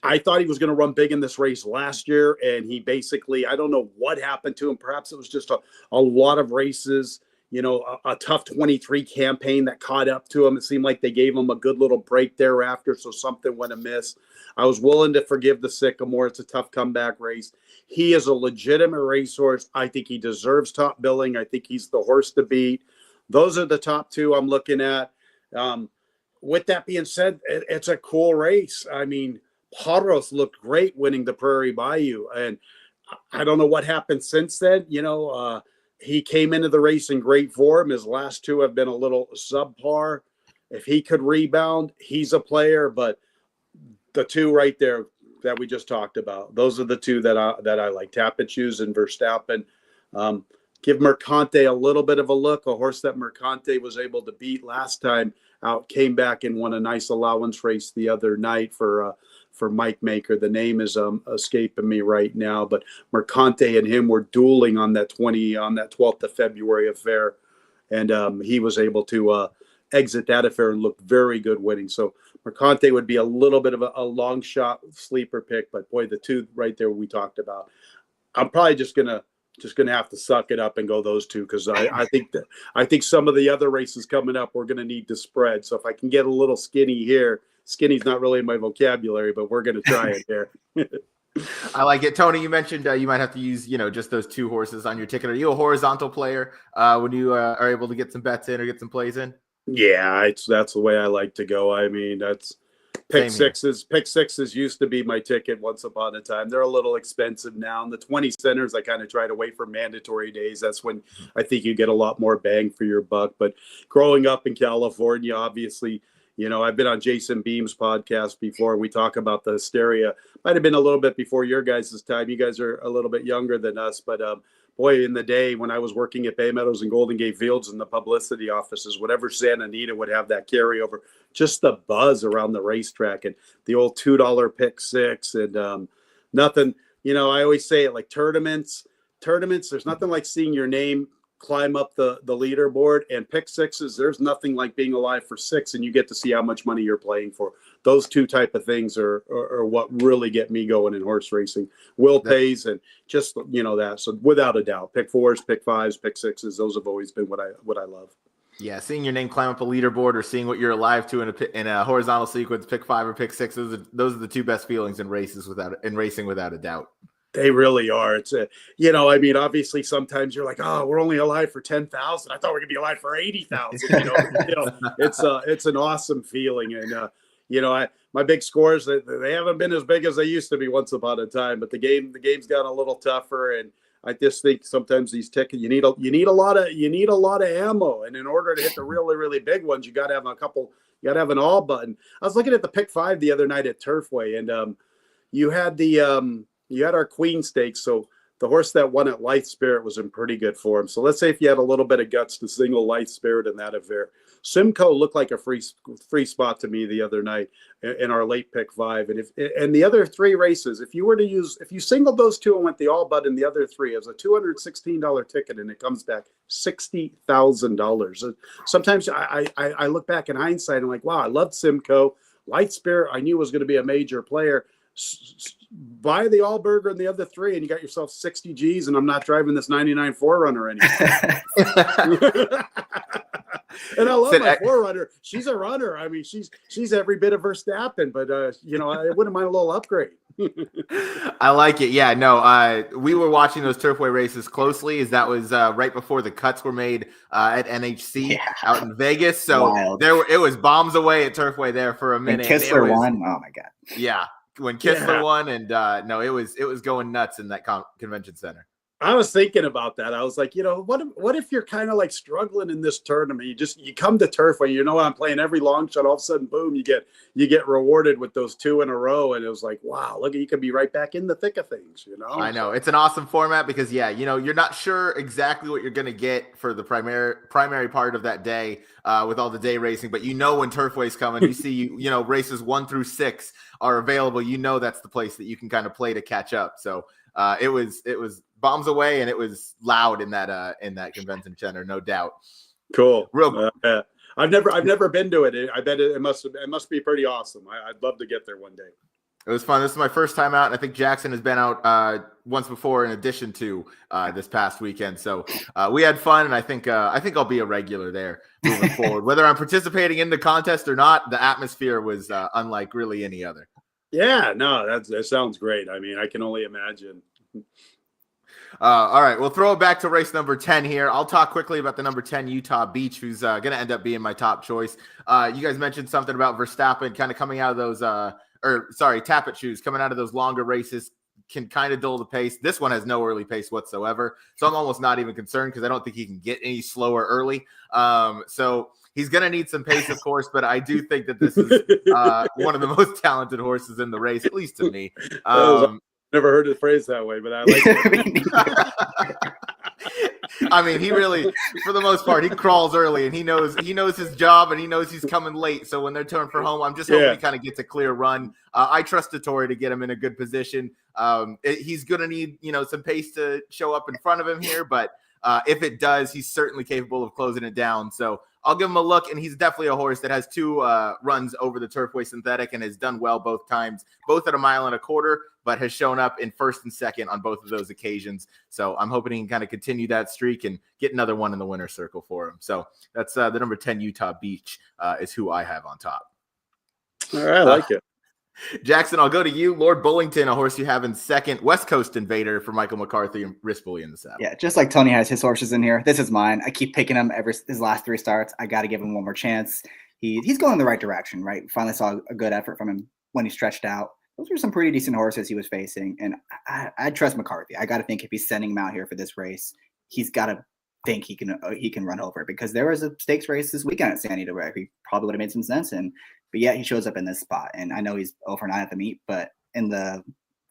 I thought he was going to run big in this race last year, and he basically, I don't know what happened to him. Perhaps it was just a lot of races, a tough 23 campaign that caught up to him. It seemed like they gave him a good little break thereafter, so something went amiss. I was willing to forgive the Sycamore. It's a tough comeback race. He is a legitimate racehorse. I think he deserves top billing. I think he's the horse to beat. Those are the top two I'm looking at. With that being said, it's a cool race. I mean, Paros looked great winning the Prairie Bayou, and I don't know what happened since then. He came into the race in great form. His last two have been a little subpar. If he could rebound, he's a player. But the two right there that we just talked about, those are the two that I like, Tappet Shoes and Verstappen. Give Mercante a little bit of a look. A horse that Mercante was able to beat last time out came back and won a nice allowance race the other night for Mike Maker. The name is escaping me right now, but Mercante and him were dueling on that 12th of February affair, and he was able to exit that affair and look very good winning. So Mercante would be a little bit of a long shot sleeper pick, but boy, the two right there we talked about, I'm probably just gonna have to suck it up and go those two, because I think some of the other races coming up we're gonna need to spread. So if I can get a little skinny here, skinny's not really in my vocabulary, but we're gonna try it here.
I like it. Tony, you mentioned you might have to use just those two horses on your ticket. Are you a horizontal player when you are able to get some bets in or get some plays in?
Yeah, that's the way I like to go. I mean, that's pick sixes. Pick sixes used to be my ticket once upon a time. They're a little expensive now. And the 20 centers, I kind of try to wait for mandatory days. That's when I think you get a lot more bang for your buck. But growing up in California, obviously, I've been on Jason Beam's podcast before. We talk about the hysteria. Might have been a little bit before your guys' time. You guys are a little bit younger than us, but boy, in the day when I was working at Bay Meadows and Golden Gate Fields in the publicity offices, whatever Santa Anita would have that carryover, just the buzz around the racetrack and the old $2 pick six and nothing. I always say it, like tournaments. There's nothing like seeing your name climb up the leaderboard and pick sixes. There's nothing like being alive for 6, and you get to see how much money you're playing for. Those two type of things are what really get me going in horse racing. Will pays and just, that. So without a doubt, pick 4s, pick 5s, pick 6s. Those have always been what I love.
Yeah, seeing your name climb up a leaderboard or seeing what you're alive to in a horizontal sequence, pick 5 or pick 6, those are the two best feelings in racing without a doubt.
They really are. It's obviously sometimes you're like, oh, we're only alive for 10,000. I thought we were gonna be alive for 80,000. It's an awesome feeling. And my big scores, they haven't been as big as they used to be once upon a time, but the game's gotten a little tougher. And I just think sometimes these tickets, you need a lot of ammo. And in order to hit the really, really big ones, you got to have an all button. I was looking at the pick 5 the other night at Turfway, and you had our Queen Stakes. So the horse that won at Light Spirit was in pretty good form. So let's say if you had a little bit of guts to single Light Spirit in that affair. Simcoe looked like a free spot to me the other night in our late pick 5. And the other 3 races, if you singled those 2 and went the all but in the other 3, it was a $216 ticket, and it comes back $60,000. Sometimes I look back in hindsight and I'm like, wow, I loved Simcoe. Light Spirit, I knew was going to be a major player. Buy the Allburger and the other 3, and you got yourself 60 G's, and I'm not driving this 99 4Runner anymore. And I love my 4Runner. She's a runner. I mean, she's every bit of Verstappen, but I wouldn't mind a little upgrade.
I like it. Yeah, no, we were watching those Turfway races closely, as that was right before the cuts were made at NHC out in Vegas. So it was bombs away at Turfway there for a minute.
And Kistler won. Oh my God.
Yeah. When Kistler won, and it was going nuts in that convention center.
I was thinking about that. I was like, what if you're kind of like struggling in this tournament? You come to Turfway, I'm playing every long shot. All of a sudden, boom, you get rewarded with those 2 in a row, and it was like, wow, look, you could be right back in the thick of things.
I know it's an awesome format because you're not sure exactly what you're going to get for the primary part of that day with all the day racing, but when Turfway's coming, you see races 1 through 6 are available. That's the place that you can kind of play to catch up. So it was bombs away, and it was loud in that convention center, no doubt.
Cool. Real. I've never been to it. I bet it must be pretty awesome. I'd love to get there one day.
It was fun. This is my first time out, and I think Jackson has been out once before in addition to this past weekend. So we had fun, and I think I'll be a regular there moving forward. Whether I'm participating in the contest or not, the atmosphere was unlike really any other.
Yeah, no, that sounds great. I mean, I can only imagine.
All right, we'll throw it back to race number 10 here. I'll talk quickly about the number 10 Utah Beach, who's going to end up being my top choice. You guys mentioned something about Verstappen kind of coming out of those, Tappet shoes coming out of those longer races can kind of dull the pace. This one has no early pace whatsoever, so I'm almost not even concerned because I don't think he can get any slower early. So he's going to need some pace, of course, but I do think that this is one of the most talented horses in the race, at least to me.
Never heard the phrase that way, but I like it.
I mean, he really, for the most part, he crawls early, and he knows his job, and he knows he's coming late. So when they're turning for home, I'm just hoping he kind of gets a clear run. I trust Dettori to get him in a good position. He's going to need, some pace to show up in front of him here, but if it does, he's certainly capable of closing it down. So I'll give him a look, and he's definitely a horse that has 2 runs over the Turfway Synthetic and has done well both times, both at 1.25 miles, but has shown up in first and second on both of those occasions. So I'm hoping he can kind of continue that streak and get another one in the winner's circle for him. So that's the number 10 Utah Beach is who I have on top.
All right, I like it.
Jackson, I'll go to you. Lord Bullington, a horse you have in second. West Coast Invader for Michael McCarthy and Rispoli in the saddle.
Yeah, just like Tony has his horses in here. This is mine. I keep picking him his last 3 starts. I got to give him one more chance. He's going in the right direction, right? Finally saw a good effort from him when he stretched out. Those were some pretty decent horses he was facing, and I trust McCarthy. I got to think if he's sending him out here for this race, he's got to think he can run over it, because there was a stakes race this weekend at San Diego where he probably would have made some sense in. But yet he shows up in this spot, and I know he's 0-9 at the meet, but in the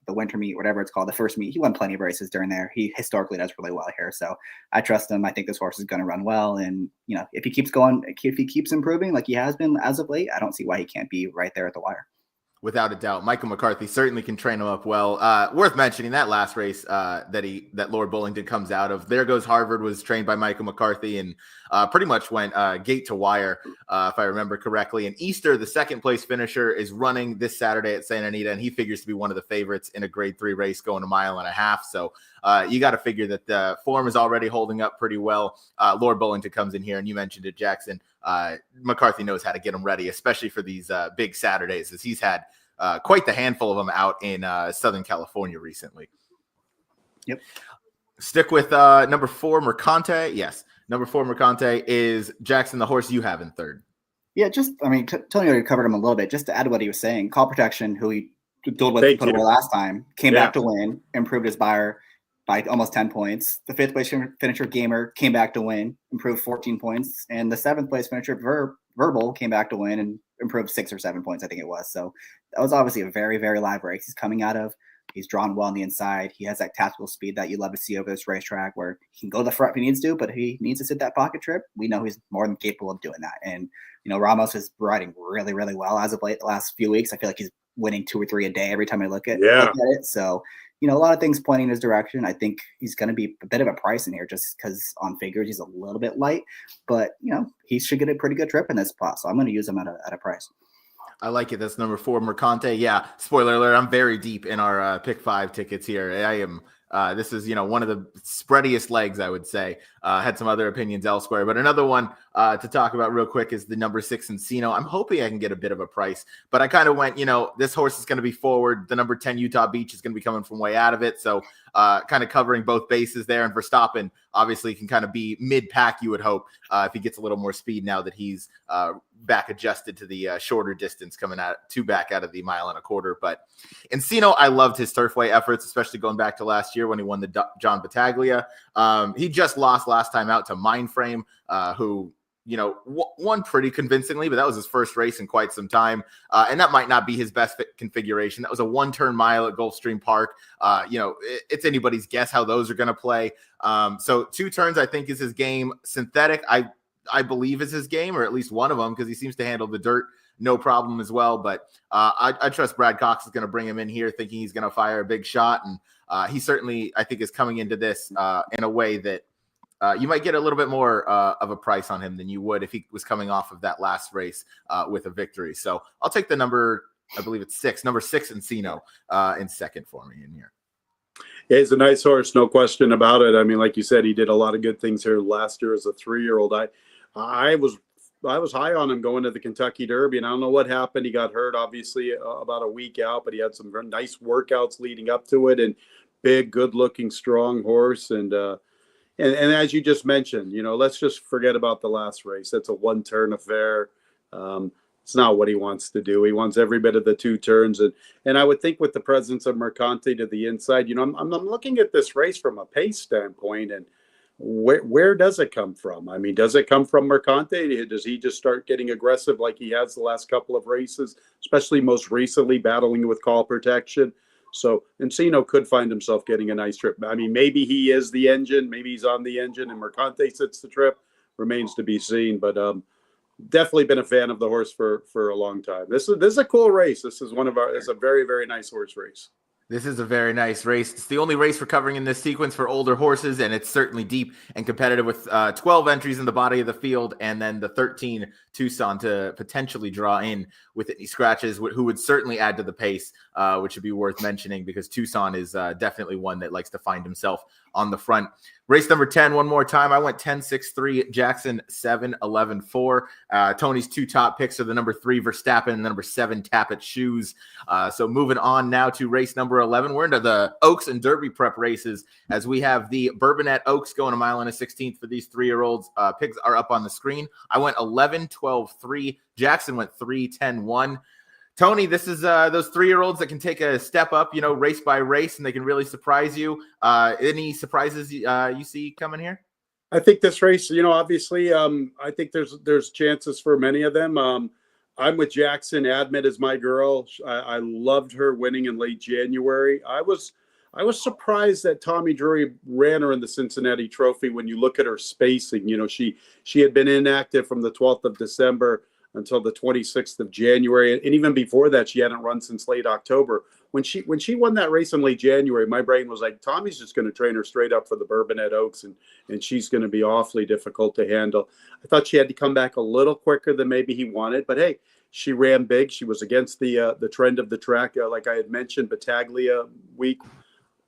winter meet, whatever it's called, the first meet, he won plenty of races during there. He historically does really well here, so I trust him. I think this horse is going to run well, and if he keeps going, if he keeps improving like he has been as of late, I don't see why he can't be right there at the wire.
Without a doubt, Michael McCarthy certainly can train him up well. Worth mentioning that last race that Lord Bullington comes out of. There Goes Harvard was trained by Michael McCarthy and pretty much went gate to wire, if I remember correctly. And Easter, the second place finisher, is running this Saturday at Santa Anita, and he figures to be one of the favorites in a Grade 3 race going a mile and a half. So you got to figure that the form is already holding up pretty well. Lord Bullington comes in here, and you mentioned it, Jackson. McCarthy knows how to get him ready, especially for these big Saturdays, as he's had quite the handful of them out in Southern California recently.
Yep.
Stick with number 4, Mercante. Yes, number 4, Mercante is Jackson, the horse you have in third.
Yeah, Tony already covered him a little bit. Just to add to what he was saying, Call Protection, who he dueled with put away last time, came back to win, improved his buyer by almost 10 points. The 5th place finisher, Gamer, came back to win, improved 14 points. And the 7th place finisher, Verbal, came back to win and improved 6 or 7 points, I think it was. So that was obviously a very, very live race he's coming out of. He's drawn well on the inside. He has that tactical speed that you love to see over this racetrack, where he can go to the front if he needs to, but if he needs to sit that pocket trip, we know he's more than capable of doing that. And, Ramos is riding really, really well as of late the last few weeks. I feel like he's winning 2 or 3 a day every time I look at it. So, a lot of things pointing in his direction. I think he's going to be a bit of a price in here just because on figures he's a little bit light, but he should get a pretty good trip in this spot. So I'm going to use him at a price.
I like it. That's number 4, Mercante. Yeah. Spoiler alert. I'm very deep in our pick 5 tickets here. I am. This is, one of the spreadiest legs, I would say. Had some other opinions elsewhere, but another one to talk about real quick is the number 6 Encino. I'm hoping I can get a bit of a price, but I kind of went, this horse is going to be forward. The number 10 Utah Beach is going to be coming from way out of it. So kind of covering both bases there. And Verstappen obviously can kind of be mid-pack, you would hope, if he gets a little more speed now that he's back adjusted to the shorter distance coming out back out of the 1.25 miles. But Encino, I loved his Turfway efforts, especially going back to last year when he won the John Battaglia. He just lost last time out to Mindframe, who won pretty convincingly, but that was his first race in quite some time. And that might not be his best fit configuration. That was a 1-turn mile at Gulfstream Park. It's anybody's guess how those are going to play. So 2 turns, I think, is his game. Synthetic, I believe is his game, or at least one of them, because he seems to handle the dirt no problem as well. But I trust Brad Cox is going to bring him in here thinking he's going to fire a big shot. And he certainly, I think, is coming into this in a way that you might get a little bit more of a price on him than you would if he was coming off of that last race with a victory. So I'll take the number, I believe it's 6, number 6 Encino in second for me in here.
Yeah, he's a nice horse, no question about it. I mean, like you said, he did a lot of good things here last year as a 3-year-old. I was high on him going to the Kentucky Derby, and I don't know what happened. He got hurt, obviously, about a week out, but he had some very nice workouts leading up to it, and big, good-looking, strong horse. And as you just mentioned, let's just forget about the last race. That's a 1-turn affair. It's not what he wants to do. He wants every bit of the 2 turns. And I would think with the presence of Mercante to the inside, I'm looking at this race from a pace standpoint, and where does it come from? I mean, does it come from Mercante? Does he just start getting aggressive like he has the last couple of races, especially most recently battling with Call Protection? So Encino could find himself getting a nice trip. I mean, maybe he is the engine, maybe he's on the engine, and Mercante sits the trip. Remains to be seen, but definitely been a fan of the horse for a long time. This is a cool race. This is it's a very, very nice horse race.
This is a very nice race. It's the only race we're covering in this sequence for older horses, and it's certainly deep and competitive with 12 entries in the body of the field, and then the 13 Tucson to potentially draw in with any scratches, who would certainly add to the pace, which would be worth mentioning because Tucson is definitely one that likes to find himself on the front. Race number 10, one more time. I went 10-6-3, Jackson 7-11-4. Tony's 2 top picks are the number 3 Verstappen and the number 7 Tappet Shoes. So moving on now to race number 11. We're into the Oaks and Derby prep races as we have the Bourbonette Oaks going 1 mile and a 16th for these 3-year-olds. Picks are up on the screen. I went 11-12-3. Jackson went 3-10-1. Tony, this is those 3-year-olds that can take a step up, race by race, and they can really surprise you. Any surprises you see coming here?
I think this race, obviously, I think there's chances for many of them. I'm with Jackson. Admit is my girl. I loved her winning in late January. I was surprised that Tommy Drury ran her in the Cincinnati Trophy. When you look at her spacing, she had been inactive from the 12th of December until the 26th of January. And even before that, she hadn't run since late October. When she won that race in late January, my brain was like, Tommy's just going to train her straight up for the Bourbonnais Oaks, and she's going to be awfully difficult to handle. I thought she had to come back a little quicker than maybe he wanted, but hey, she ran big. She was against the trend of the track. Like I had mentioned, Battaglia week,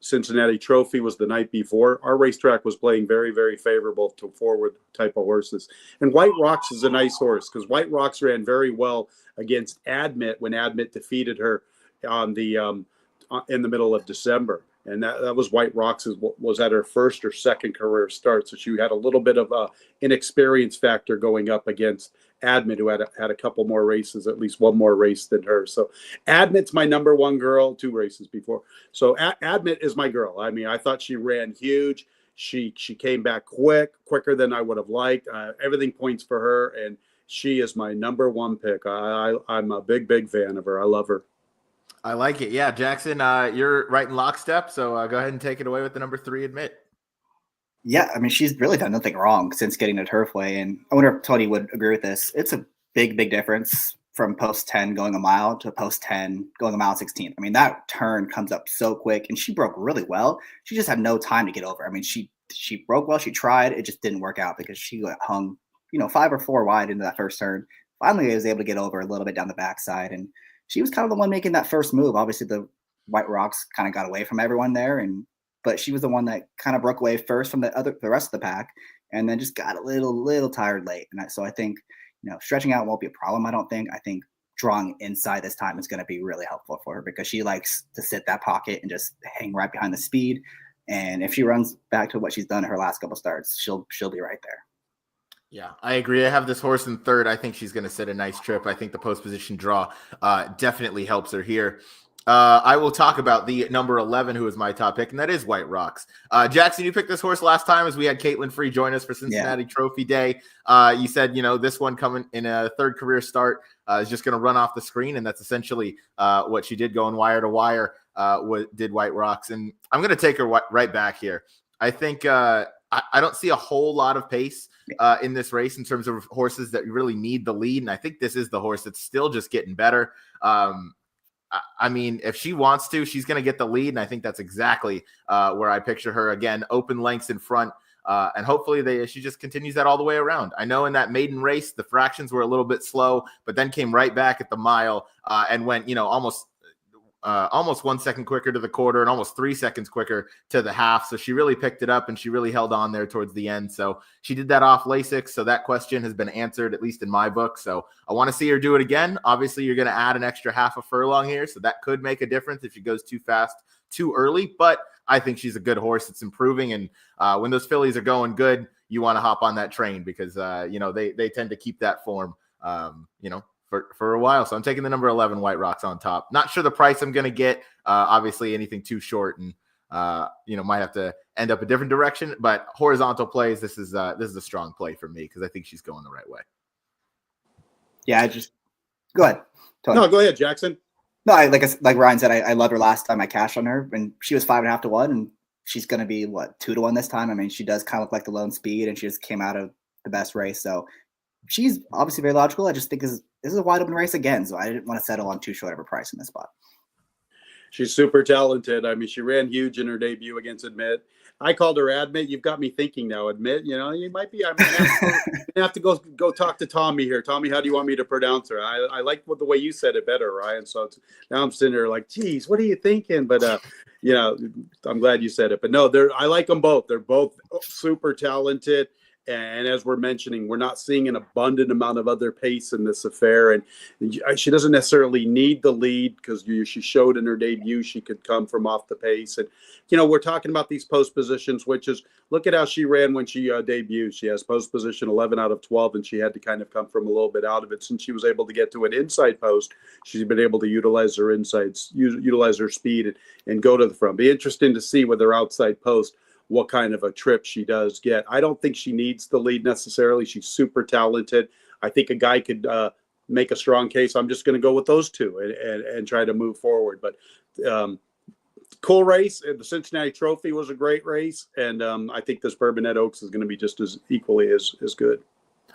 Cincinnati Trophy was the night before. Our racetrack was playing very, very favorable to forward type of horses. And White Rocks is a nice horse because White Rocks ran very well against Admit when Admit defeated her on the in the middle of December. And that was White Rocks was at her first or second career start. So she had a little bit of a inexperience factor going up against Admit, who had a couple more races, at least one more race than her. So Admit's my number one girl, 2 races before. So Admit is my girl. I mean, I thought she ran huge. She came back quicker than I would have liked. Everything points for her, and she is my number one pick. I'm a big, big fan of her. I love her.
I like it. Yeah, Jackson, you're right in lockstep. So go ahead and take it away with the number 3, Admit.
Yeah, I mean, she's really done nothing wrong since getting to Turfway. And I wonder if Tony would agree with this. It's a big, big difference from post 10 going a mile to post 10 going a mile 16. I mean, that turn comes up so quick, and she broke really well. She just had no time to get over. I mean, she broke well. She tried. It just didn't work out because she got hung, 5 or 4 wide into that first turn. Finally, I was able to get over a little bit down the backside, and she was kind of the one making that first move. Obviously, the White Rocks kind of got away from everyone there, but she was the one that kind of broke away first from the rest of the pack, and then just got a little tired late. And so I think, stretching out won't be a problem. I don't think. I think drawing inside this time is going to be really helpful for her because she likes to sit that pocket and just hang right behind the speed. And if she runs back to what she's done in her last couple starts, she'll be right there.
Yeah, I agree. I have this horse in 3rd. I think she's going to set a nice trip. I think the post position draw definitely helps her here. I will talk about the number 11, who is my top pick, and that is White Rocks. Jackson, you picked this horse last time as we had Caitlin Free join us for Cincinnati Trophy Day. You said, this one coming in a 3rd career start is just going to run off the screen, and that's essentially what she did going wire to wire, did White Rocks. And I'm going to take her right back here. I think I don't see a whole lot of pace in this race in terms of horses that really need the lead, and I think this is the horse that's still just getting better. I mean, if she wants to, she's going to get the lead, and I think that's exactly where I picture her. Again, open lengths in front, and hopefully she just continues that all the way around. I know in that maiden race, the fractions were a little bit slow, but then came right back at the mile and went, almost 1 second quicker to the quarter and almost 3 seconds quicker to the half. So she really picked it up, and she really held on there towards the end. So she did that off Lasix. So that question has been answered, at least in my book. So I want to see her do it again. Obviously, you're going to add an extra half a furlong here. So that could make a difference if she goes too fast, too early. But I think she's a good horse. It's improving. And when those fillies are going good, you want to hop on that train because, they tend to keep that form, for a while. So I'm taking the number 11 White Rocks on top. Not sure the price I'm going to get. Obviously anything too short and, might have to end up a different direction, but horizontal plays, this is a strong play for me because I think she's going the right way.
Yeah, go ahead. Tony.
No, go ahead, Jackson.
No, like Ryan said, I loved her last time I cashed on her, and she was 5.5 to 1, and she's going to be 2 to 1 this time. I mean, she does kind of look like the lone speed, and she just came out of the best race. So she's obviously very logical. I just think this is a wide open race again, so I didn't want to settle on too short of a price in this spot.
She's super talented. I mean, she ran huge in her debut against Admit. I called her Admit. You've got me thinking now. Admit, you might be. I'm gonna have to go talk to Tommy here. Tommy, how do you want me to pronounce her? I like the way you said it better, Ryan. So now I'm sitting there like, geez, what are you thinking? But I'm glad you said it. But no, I like them both. They're both super talented. And as we're mentioning, we're not seeing an abundant amount of other pace in this affair. And she doesn't necessarily need the lead because she showed in her debut she could come from off the pace. And, we're talking about these post positions, which is look at how she ran when she debuted. She has post position 11 out of 12, and she had to kind of come from a little bit out of it. Since she was able to get to an inside post, she's been able to utilize her insides, utilize her speed and go to the front. Be interesting to see with her outside post what kind of a trip she does get. I don't think she needs the lead necessarily. She's super talented. I think a guy could make a strong case. I'm just going to go with those two and try to move forward. But cool race. The Cincinnati Trophy was a great race. And I think this Bourbonnais Oaks is going to be just as equally as good.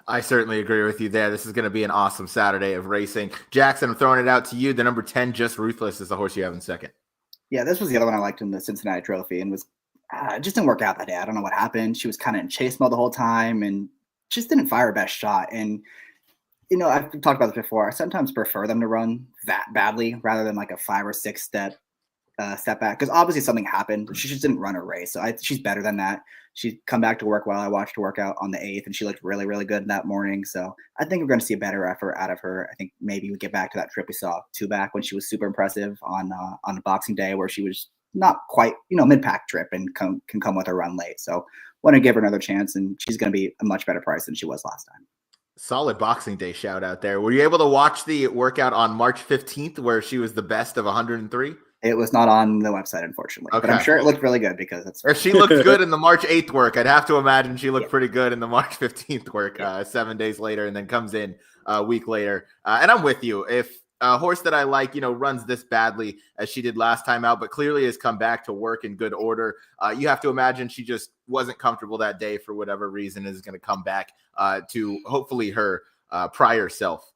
I certainly agree with you there. This is going to be an awesome Saturday of racing. Jackson, I'm throwing it out to you. The number 10, Just Ruthless, is the horse you have in second.
Yeah, this was the other one I liked in the Cincinnati Trophy, and was just didn't work out that day. I don't know what happened. She was kind of in chase mode the whole time and just didn't fire her best shot. And I've talked about this before. I sometimes prefer them to run that badly rather than like a 5 or 6 step back, because obviously something happened. She just didn't run her race, so she's better than that. She'd come back to work while I watched her work out on the 8th, and she looked really, really good that morning. So I think we're going to see a better effort out of her. I think maybe we get back to that trip we saw 2 back when she was super impressive on Boxing Day, where she was not quite, mid-pack trip and can come with a run late. So want to give her another chance, and she's going to be a much better price than she was last time.
Solid Boxing Day shout out there. Were you able to watch the workout on March 15th where she was the best of 103?
It was not on the website, unfortunately.
Okay.
But I'm sure it looked really good because it's.
If she looked good in the March 8th work, I'd have to imagine she looked pretty good in the March 15th work 7 days later, and then comes in a week later. And I'm with you. If a horse that I like, runs this badly as she did last time out, but clearly has come back to work in good order, you have to imagine she just wasn't comfortable that day for whatever reason, is going to come back to hopefully her prior self.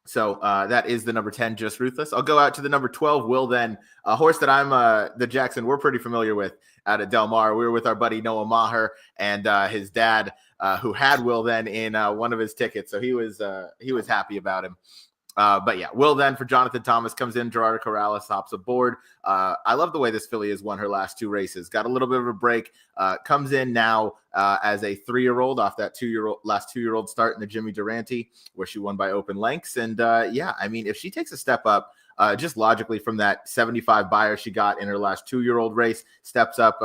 So that is the number 10, Just Ruthless. I'll go out to the number 12, Will Then, a horse that I'm the Jackson we're pretty familiar with out at Del Mar. We were with our buddy Noah Maher and his dad, who had Will Then in one of his tickets, so he was happy about him. But yeah, Will Then for Jonathan Thomas comes in. Gerardo Corrales hops aboard. I love the way this filly has won her last 2 races. Got a little bit of a break. Comes in now as a 3-year-old off that last 2-year-old start in the Jimmy Durante, where she won by open lengths. And if she takes a step up, just logically from that 75 buyer she got in her last 2-year-old race, steps up,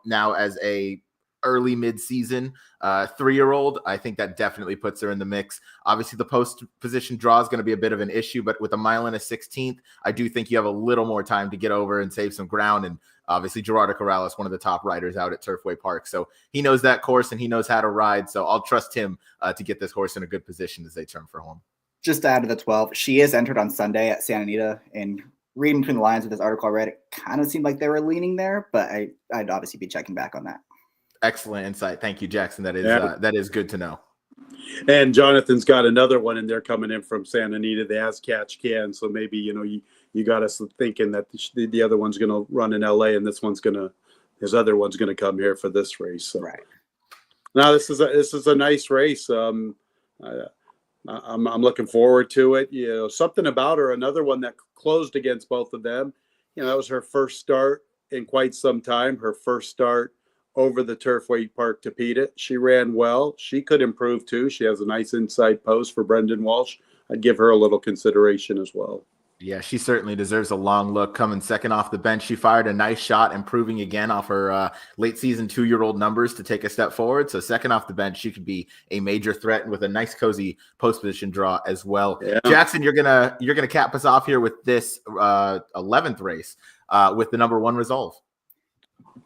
now as a early mid-season 3-year-old, I think that definitely puts her in the mix. Obviously, the post position draw is going to be a bit of an issue, but with a mile and a 16th, I do think you have a little more time to get over and save some ground. And obviously, Gerardo Corrales, one of the top riders out at Turfway Park, so he knows that course and he knows how to ride. So I'll trust him to get this horse in a good position as they turn for home.
Just to add to the 12, she is entered on Sunday at Santa Anita, and reading between the lines of this article I read, it kind of seemed like they were leaning there, but I'd obviously be checking back on that.
Excellent insight. Thank you, Jackson. That is good to know.
And Jonathan's got another one, and they're coming in from Santa Anita. They asked Catch Can, so maybe you got us thinking that the other one's going to run in LA, and his other one's going to come here for this race. So.
Right.
Now this is a nice race. I'm looking forward to it. Something about her. Another one that closed against both of them. That was her first start in quite some time. Her first start over the Turfway Park to Peta. She ran well. She could improve too. She has a nice inside post for Brendan Walsh. I'd give her a little consideration as well.
Yeah, she certainly deserves a long look. Coming second off the bench, she fired a nice shot, improving again off her late season 2-year-old numbers to take a step forward. So second off the bench, she could be a major threat with a nice cozy post position draw as well. Yeah. Jackson, you're gonna cap us off here with this 11th race with the number 1 Resolve.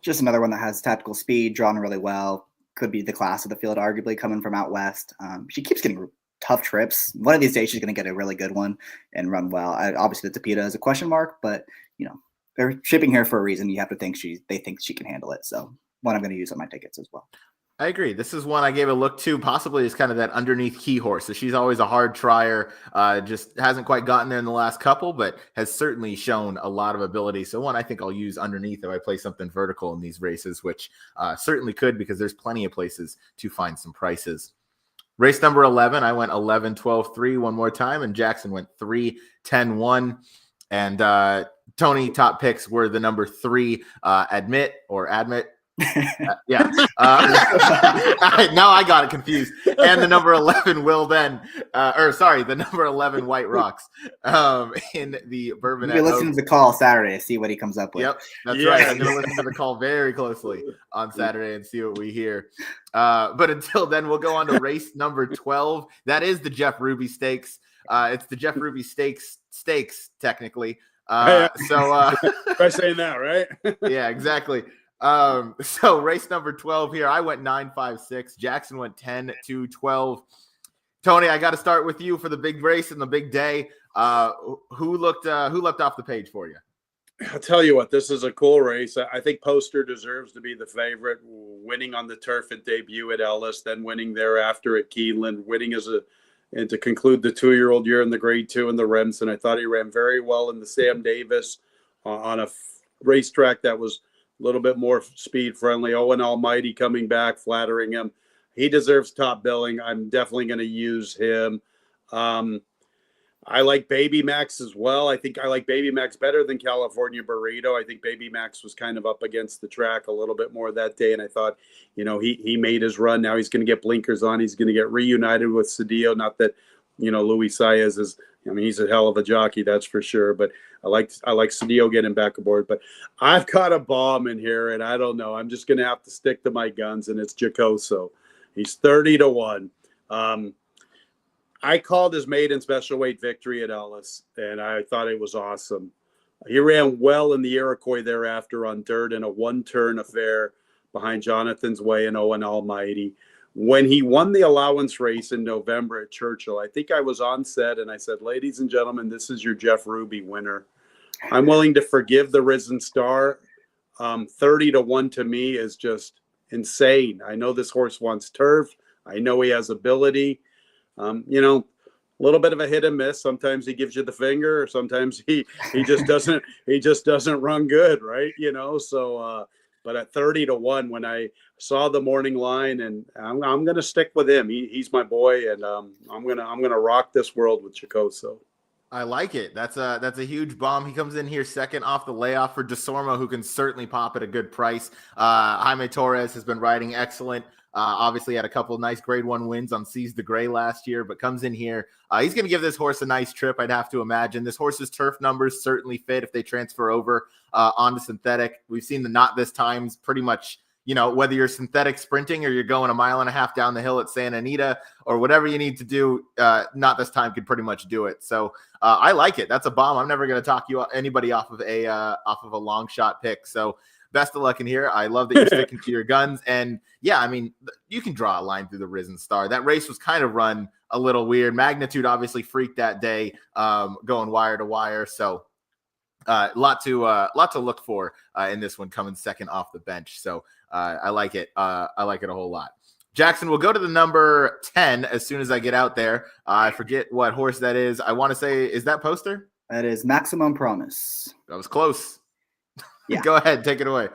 Just another one that has tactical speed, drawn really well. Could be the class of the field, arguably coming from out west. She keeps getting tough trips. One of these days, she's going to get a really good one and run well. Obviously, the Peta is a question mark, but they're shipping here for a reason. You have to think they think she can handle it. So one I'm going to use on my tickets as well.
I agree. This is one I gave a look to, possibly as kind of that underneath key horse. So she's always a hard trier, just hasn't quite gotten there in the last couple, but has certainly shown a lot of ability. So one I think I'll use underneath if I play something vertical in these races, which certainly could, because there's plenty of places to find some prices. Race number 11, I went 11, 12, 3 one more time, and Jackson went 3, 10, 1. And Tony, top picks were the number 3, Admit. Yeah. Now I got it confused. And the number 11 Will Then, the number 11 White Rocks in the Bourbon.
You're listening to the call Saturday, see what he comes up with.
Yep, that's right. I'm going to listen to the call very closely on Saturday and see what we hear. But until then, we'll go on to race number 12. That is the Jeff Ruby Stakes. It's the Jeff Ruby Stakes, technically.
Try saying that, right?
Yeah, exactly. So race number 12 here, I went 9, 5, 6. Jackson went 10, 2, 12. Tony, I got to start with you for the big race and the big day. Who looked off the page for you?
I'll tell you what, this is a cool race. I think Poster deserves to be the favorite, winning on the turf at debut at Ellis, then winning thereafter at Keeneland, winning and to conclude the 2-year-old year in the Grade 2 in the Remsen. I thought he ran very well in the Sam Davis on a racetrack that was a little bit more speed friendly. Owen Almighty coming back, flattering him. He deserves top billing. I'm definitely going to use him. I like Baby Max as well. I think I like Baby Max better than California Burrito. I think Baby Max was kind of up against the track a little bit more that day. And I thought, he made his run. Now he's going to get blinkers on. He's going to get reunited with Cedillo. Not that, Luis Saez is, he's a hell of a jockey, that's for sure. But I like Cedillo getting back aboard. But I've got a bomb in here, and I don't know. I'm just going to have to stick to my guns, and it's Giacoso. He's 30-1. I called his maiden special weight victory at Ellis, and I thought it was awesome. He ran well in the Iroquois thereafter on dirt in a one-turn affair behind Jonathan's Way and Owen Almighty. When he won the allowance race in November at Churchill, I think I was on set, and I said, ladies and gentlemen, this is your Jeff Ruby winner. I'm willing to forgive the Risen Star. 30-1 to me is just insane. I know this horse wants turf. I know he has ability. A little bit of a hit and miss. Sometimes he gives you the finger, or sometimes he just doesn't run good, right? So but at 30-1, when I saw the morning line, and I'm gonna stick with him. He's my boy, and I'm gonna rock this world with Giacoso.
I like it. That's a huge bomb. He comes in here second off the layoff for DeSormo, who can certainly pop at a good price. Jaime Torres has been riding excellent. Obviously had a couple of nice grade 1 wins on Seize the Gray last year, but comes in here. He's going to give this horse a nice trip, I'd have to imagine. This horse's turf numbers certainly fit if they transfer over onto synthetic. We've seen the Not This Times pretty much, whether you're synthetic sprinting or you're going 1.5 miles down the hill at Santa Anita or whatever you need to do, Not This Time could pretty much do it. So I like it. That's a bomb. I'm never going to talk anybody off of a long shot pick. So best of luck in here. I love that you're sticking to your guns. And yeah, you can draw a line through the Risen Star. That race was kind of run a little weird. Magnitude obviously freaked that day, going wire to wire. So lot to look for in this one, coming second off the bench. So I like it. I like it a whole lot. Jackson, we'll go to the number 10 as soon as I get out there. I forget what horse that is. I want to say, is that Poster?
That is Maximum Promise.
That was close.
Yeah.
Go ahead. Take it away.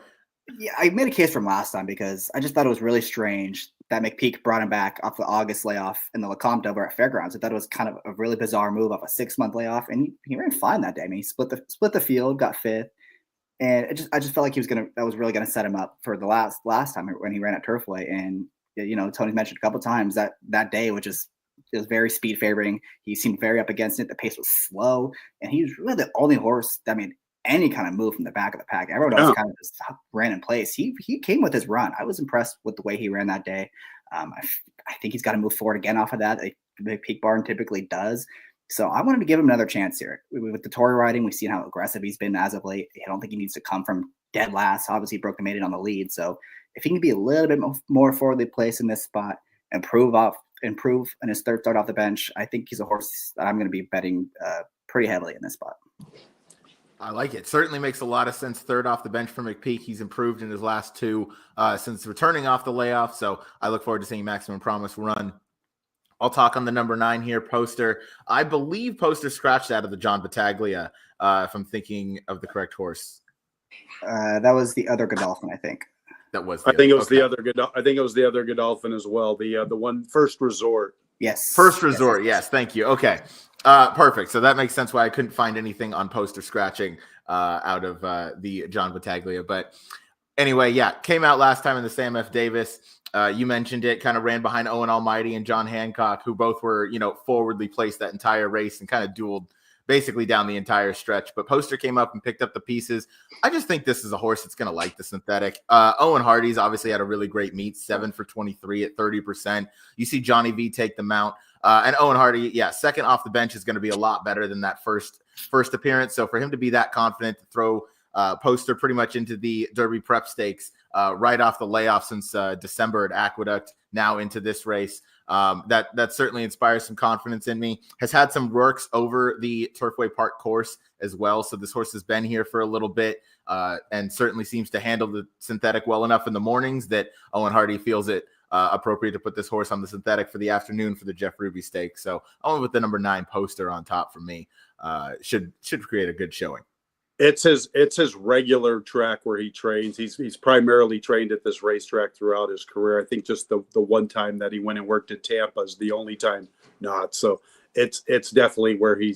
Yeah, I made a case from last time because I just thought it was really strange that McPeak brought him back off the August layoff in the Lecomte over at Fairgrounds. I thought it was kind of a really bizarre move off a 6-month layoff, and he ran fine that day. He split the field, got fifth, and I just felt like that was really gonna set him up for the last time when he ran at Turfway. And Tony's mentioned a couple times that day, which is very speed favoring. He seemed very up against it. The pace was slow, and he was really the only horse that made any kind of move from the back of the pack. Everyone else kind of just ran in place. He came with his run. I was impressed with the way he ran that day. I think he's got to move forward again off of that. The Peak Barn typically does. So I wanted to give him another chance here. With the Tory riding, we've seen how aggressive he's been as of late. I don't think he needs to come from dead last. Obviously, he broke the maiden on the lead. So if he can be a little bit more forwardly placed in this spot, improve in his third start off the bench, I think he's a horse that I'm going to be betting pretty heavily in this spot.
I like it. Certainly makes a lot of sense. Third off the bench for McPeak. He's improved in his last two since returning off the layoff. So I look forward to seeing Maximum Promise run. I'll talk on the number 9 here, Poster. I believe Poster scratched out of the John Battaglia, if I'm thinking of the correct horse.
That was the other Godolphin, I think.
That was.
I think it was the other Godolphin as well. The one First Resort.
Yes.
First Resort. Yes. Thank you. Okay. Perfect. So that makes sense why I couldn't find anything on Poster scratching out of the John Battaglia. But anyway, yeah, came out last time in the Sam F. Davis. You mentioned it, kind of ran behind Owen Almighty and John Hancock, who both were, forwardly placed that entire race and kind of dueled basically down the entire stretch. But Poster came up and picked up the pieces. I just think this is a horse that's going to like the synthetic. Owen Hardy's obviously had a really great meet, 7 for 23 at 30%. You see Johnny V take the mount. And Owen Hardy, second off the bench is going to be a lot better than that first appearance. So for him to be that confident to throw Poster pretty much into the Derby Prep Stakes, right off the layoff since December at Aqueduct, now into this race. That certainly inspires some confidence in me. Has had some works over the Turfway Park course as well. So this horse has been here for a little bit and certainly seems to handle the synthetic well enough in the mornings that Owen Hardy feels it appropriate to put this horse on the synthetic for the afternoon for the Jeff Ruby Stakes. So Owen with the number 9 poster on top for me should create a good showing.
It's his regular track where he trains. He's primarily trained at this racetrack throughout his career. I think just the one time that he went and worked at Tampa is the only time not. So it's definitely where he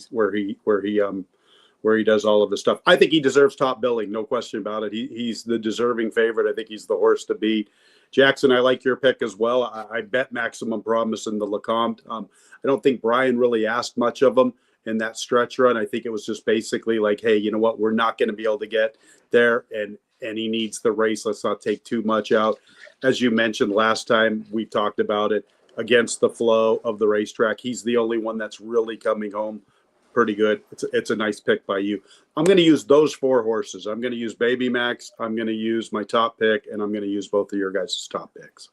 does all of the stuff. I think he deserves top billing, no question about it. He's the deserving favorite. I think he's the horse to beat. Jackson, I like your pick as well. I bet Maximum Promise in the Lecomte. I don't think Brian really asked much of him in that stretch run. I think it was just basically like, hey, you know what? We're not going to be able to get there, and he needs the race. Let's not take too much out. As you mentioned last time, we talked about it, against the flow of the racetrack. He's the only one that's really coming home pretty good. It's a nice pick by you. I'm going to use those 4 horses. I'm going to use Baby Max. I'm going to use my top pick, and I'm going to use both of your guys' top picks.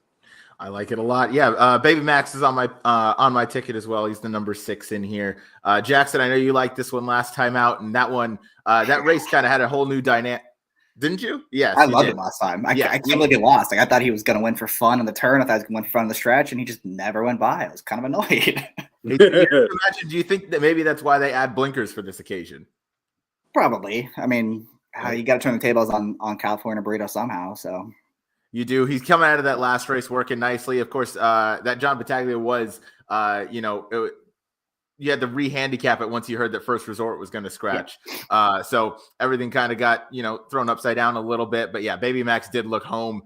I like it a lot. Yeah, Baby Max is on my ticket as well. He's the number 6 in here. Jackson, I know you liked this one last time out, and that one, that race kind of had a whole new dynamic. Didn't you? Yes,
I loved it last time. I can't believe he lost. Like, I thought he was going to win for fun on the turn. I thought he was going to win for fun on the stretch, and he just never went by. I was kind of annoyed.
Imagine, do you think that maybe that's why they add blinkers for this occasion?
Probably. I mean, you got to turn the tables on California Burrito somehow. So
you do. He's coming out of that last race working nicely. Of course, that John Battaglia was, you had to re-handicap it once you heard that First Resort was going to scratch. Yeah. So everything kind of got, thrown upside down a little bit. But yeah, Baby Max did look home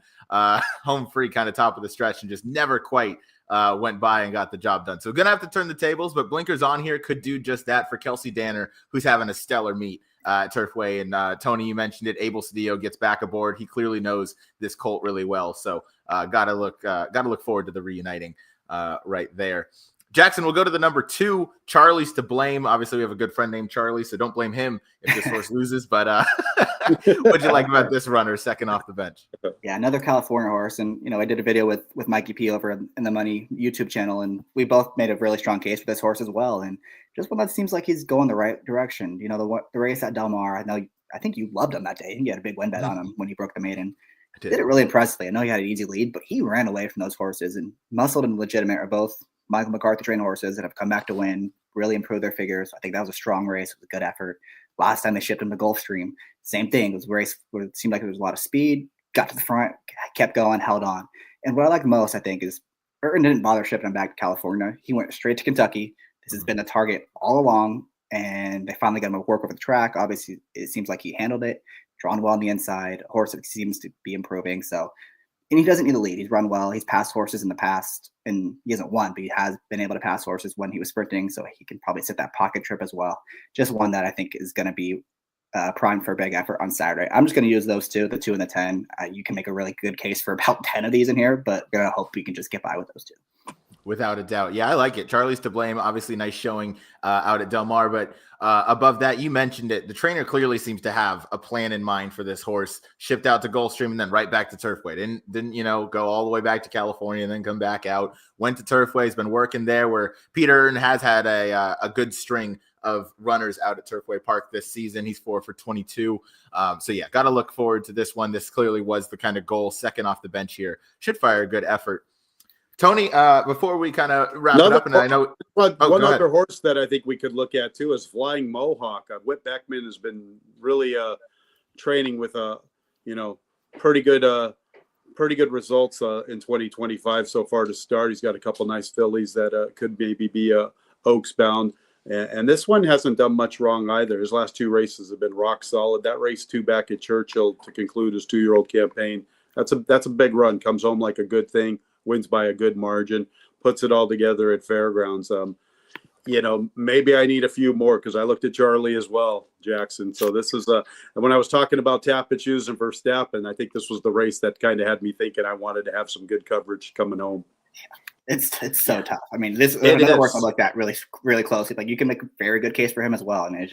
free, kind of top of the stretch, and just never quite went by and got the job done. So going to have to turn the tables, but blinkers on here could do just that for Kelsey Danner, who's having a stellar meet at Turfway. And Tony, you mentioned it, Abel Cedillo gets back aboard. He clearly knows this colt really well. So gotta look forward to the reuniting right there. Jackson, we'll go to the number 2. Charlie's to blame. Obviously, we have a good friend named Charlie, so don't blame him if this horse loses. But what'd you like about this runner second off the bench?
Yeah, another California horse. And, I did a video with Mikey P over in the Money YouTube channel, and we both made a really strong case for this horse as well. And just one that seems like he's going the right direction. The race at Del Mar, I think you loved him that day. He had a big win bet on him when he broke the maiden. Did it really impressively. I know he had an easy lead, but he ran away from those horses, and Muscled and Legitimate are both Michael McCarthy trained horses that have come back to win, really improved their figures. I think that was a strong race. It was a good effort. Last time they shipped him to Gulfstream, same thing. It was a race where it seemed like there was a lot of speed, got to the front, kept going, held on. And what I like most, I think, is Burton didn't bother shipping him back to California. He went straight to Kentucky. This has been the target all along, and they finally got him to work over the track. Obviously, it seems like he handled it, drawn well on the inside, a horse that seems to be improving. And he doesn't need a lead. He's run well. He's passed horses in the past, and he hasn't won, but he has been able to pass horses when he was sprinting, so he can probably sit that pocket trip as well. Just one that I think is going to be primed for a big effort on Saturday. I'm just going to use those 2, the 2 and the 10. You can make a really good case for about 10 of these in here, but we're going to hope we can just get by with those 2.
Without a doubt. Yeah, I like it. Charlie's to blame. Obviously, nice showing out at Del Mar. But above that, you mentioned it. The trainer clearly seems to have a plan in mind for this horse. Shipped out to Gulfstream and then right back to Turfway. Didn't go all the way back to California and then come back out. Went to Turfway. Has been working there, where Peter Earn has had a good string of runners out at Turfway Park this season. He's 4 for 22. So yeah, got to look forward to this one. This clearly was the kind of goal. Second off the bench here. Should fire a good effort. Tony, before we kind of wrap it up, and I know
one other horse that I think we could look at too is Flying Mohawk. Whit Beckman has been really training with pretty good results in 2025 so far to start. He's got a couple nice fillies that could maybe be Oaks bound, and this one hasn't done much wrong either. His last 2 races have been rock solid. That race 2 back at Churchill to conclude his 2-year-old campaign. That's a big run. Comes home like a good thing. Wins by a good margin, puts it all together at Fairgrounds. Maybe I need a few more because I looked at Charlie as well, Jackson. So this is when I was talking about Tapit choosing Verstappen, I think this was the race that kind of had me thinking I wanted to have some good coverage coming home.
It's so tough. I mean, this
It
another horse I
is.
looked at really closely. Like you can make a very good case for him as well. I mean,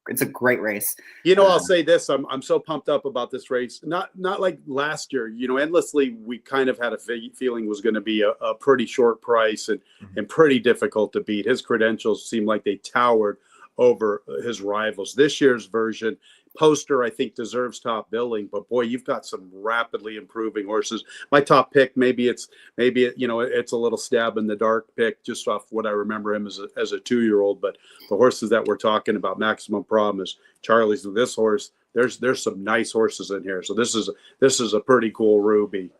it's a great race.
I'll say this: I'm so pumped up about this race. Not like last year. Endlessly we kind of had a feeling was going to be a pretty short price and pretty difficult to beat. His credentials seemed like they towered over his rivals. This year's version, Poster, I think, deserves top billing, but boy, you've got some rapidly improving horses. My top pick, maybe it's a little stab in the dark pick just off what I remember him as a 2-year-old. But the horses that we're talking about, Maximum Promise, Charlie's, this horse, there's some nice horses in here. So this is a pretty cool Ruby.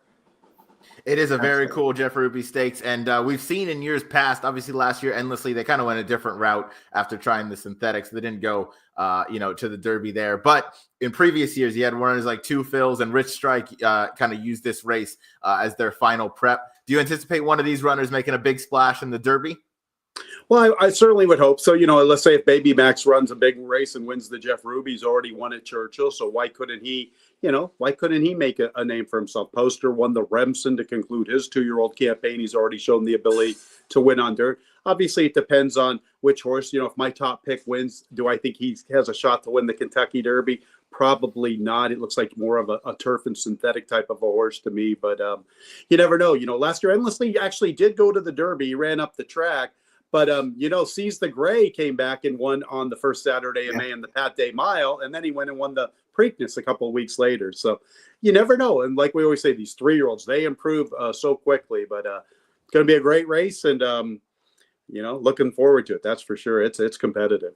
It is a very cool Jeff Ruby Stakes, and we've seen in years past, obviously last year, Endlessly, they kind of went a different route after trying the synthetics. They didn't go, to the Derby there. But in previous years, you had runners like Two Phils and Rich Strike kind of use this race as their final prep. Do you anticipate one of these runners making a big splash in the Derby?
Well, I certainly would hope so. Let's say if Baby Max runs a big race and wins the Jeff Ruby, he's already won at Churchill. So why couldn't he make a name for himself? Poster won the Remsen to conclude his 2-year-old campaign. He's already shown the ability to win on dirt. Obviously, it depends on which horse. If my top pick wins, do I think he has a shot to win the Kentucky Derby? Probably not. It looks like more of a turf and synthetic type of a horse to me. But you never know. Last year, Endlessly actually did go to the Derby. He ran up the track. But, Seize the Gray came back and won on the first Saturday of May in the Pat Day Mile, and then he went and won the Preakness a couple of weeks later. So you never know. And like we always say, these 3-year-olds, they improve so quickly. But it's going to be a great race, and, looking forward to it. That's for sure. It's competitive.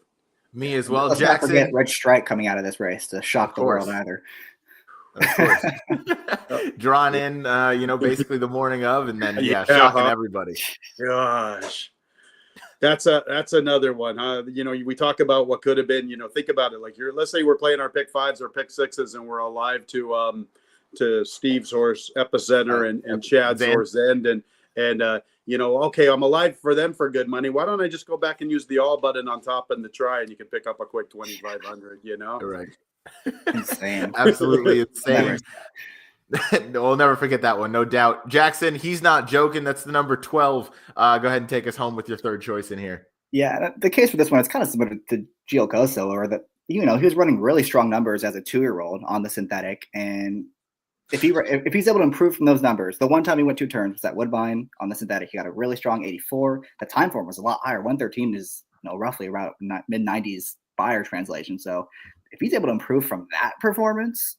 Me as well.
Let's
Jackson.
not forget Rich Strike coming out of this race to shock the world either.
Of course. Drawn in, basically the morning of, and then, shocking everybody.
Gosh. That's another one, huh? We talk about what could have been. Think about it. Like let's say we're playing our pick 5s or pick 6s, and we're alive to Steve's horse Epicenter and Chad's horse End, and okay, I'm alive for them for good money. Why don't I just go back and use the all button on top and the try, and you can pick up a quick 2,500.
Right.
Insane.
Absolutely insane. We'll never forget that one, no doubt. Jackson, he's not joking. That's the number 12. Go ahead and take us home with your third choice in here.
Yeah, the case for this one is kind of similar to Gio Coso, or that he was running really strong numbers as a 2-year-old on the synthetic, and if he's able to improve from those numbers, the one time he went 2 turns was at Woodbine on the synthetic. He got a really strong 84. The time for him was a lot higher. 113 is roughly around mid-90s Beyer translation. So if he's able to improve from that performance,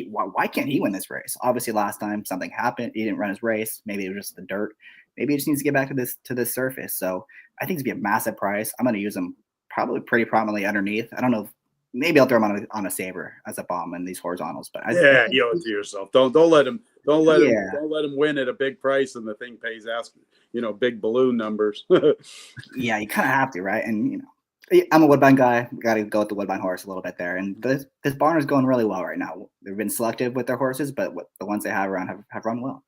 why can't he win this race? Obviously, last time something happened. He didn't run his race. Maybe it was just the dirt. Maybe he just needs to get back to this surface. So I think it's going to be a massive price. I'm going to use him probably pretty prominently underneath. I don't know. Maybe I'll throw him on a saber as a bomb in these horizontals. But
you owe it to yourself. Don't let him win at a big price and the thing pays big balloon numbers.
Yeah, you kind of have to, right? And I'm a Woodbine guy. Got to go with the Woodbine horse a little bit there. And this barn is going really well right now. They've been selective with their horses, but the ones they have around have run well.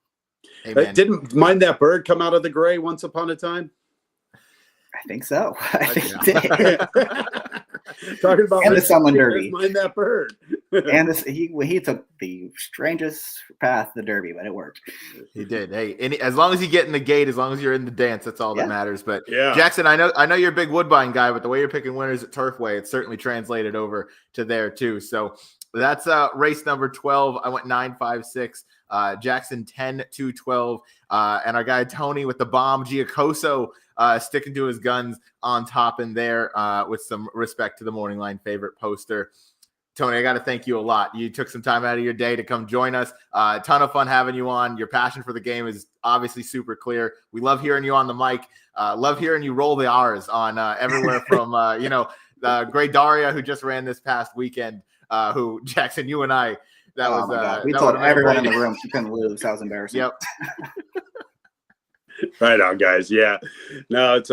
Hey,
didn't mind that bird come out of the gray once upon a time?
I think so. I think he did.
Talking about
and the Sunland Derby.
Mind that bird.
And he took the strangest path, the Derby, but it worked.
He did. Hey, as long as you get in the gate, as long as you're in the dance, that's all that matters. But Jackson, I know you're a big Woodbine guy, but the way you're picking winners at Turfway, it's certainly translated over to there too. So that's race number 12. I went 9, 5, 6. Jackson 10, 2, 12. And our guy Tony with the bomb, Giacoso sticking to his guns on top in there with some respect to the morning line favorite Poster. Tony, I got to thank you a lot. You took some time out of your day to come join us. A ton of fun having you on. Your passion for the game is obviously super clear. We love hearing you on the mic. Love hearing you roll the R's on everywhere from, Gray Daria, who just ran this past weekend, who, Jackson, you and I, that was
we told everyone in the room she couldn't lose. That was embarrassing.
Yep.
Right on, guys. Yeah. No, it's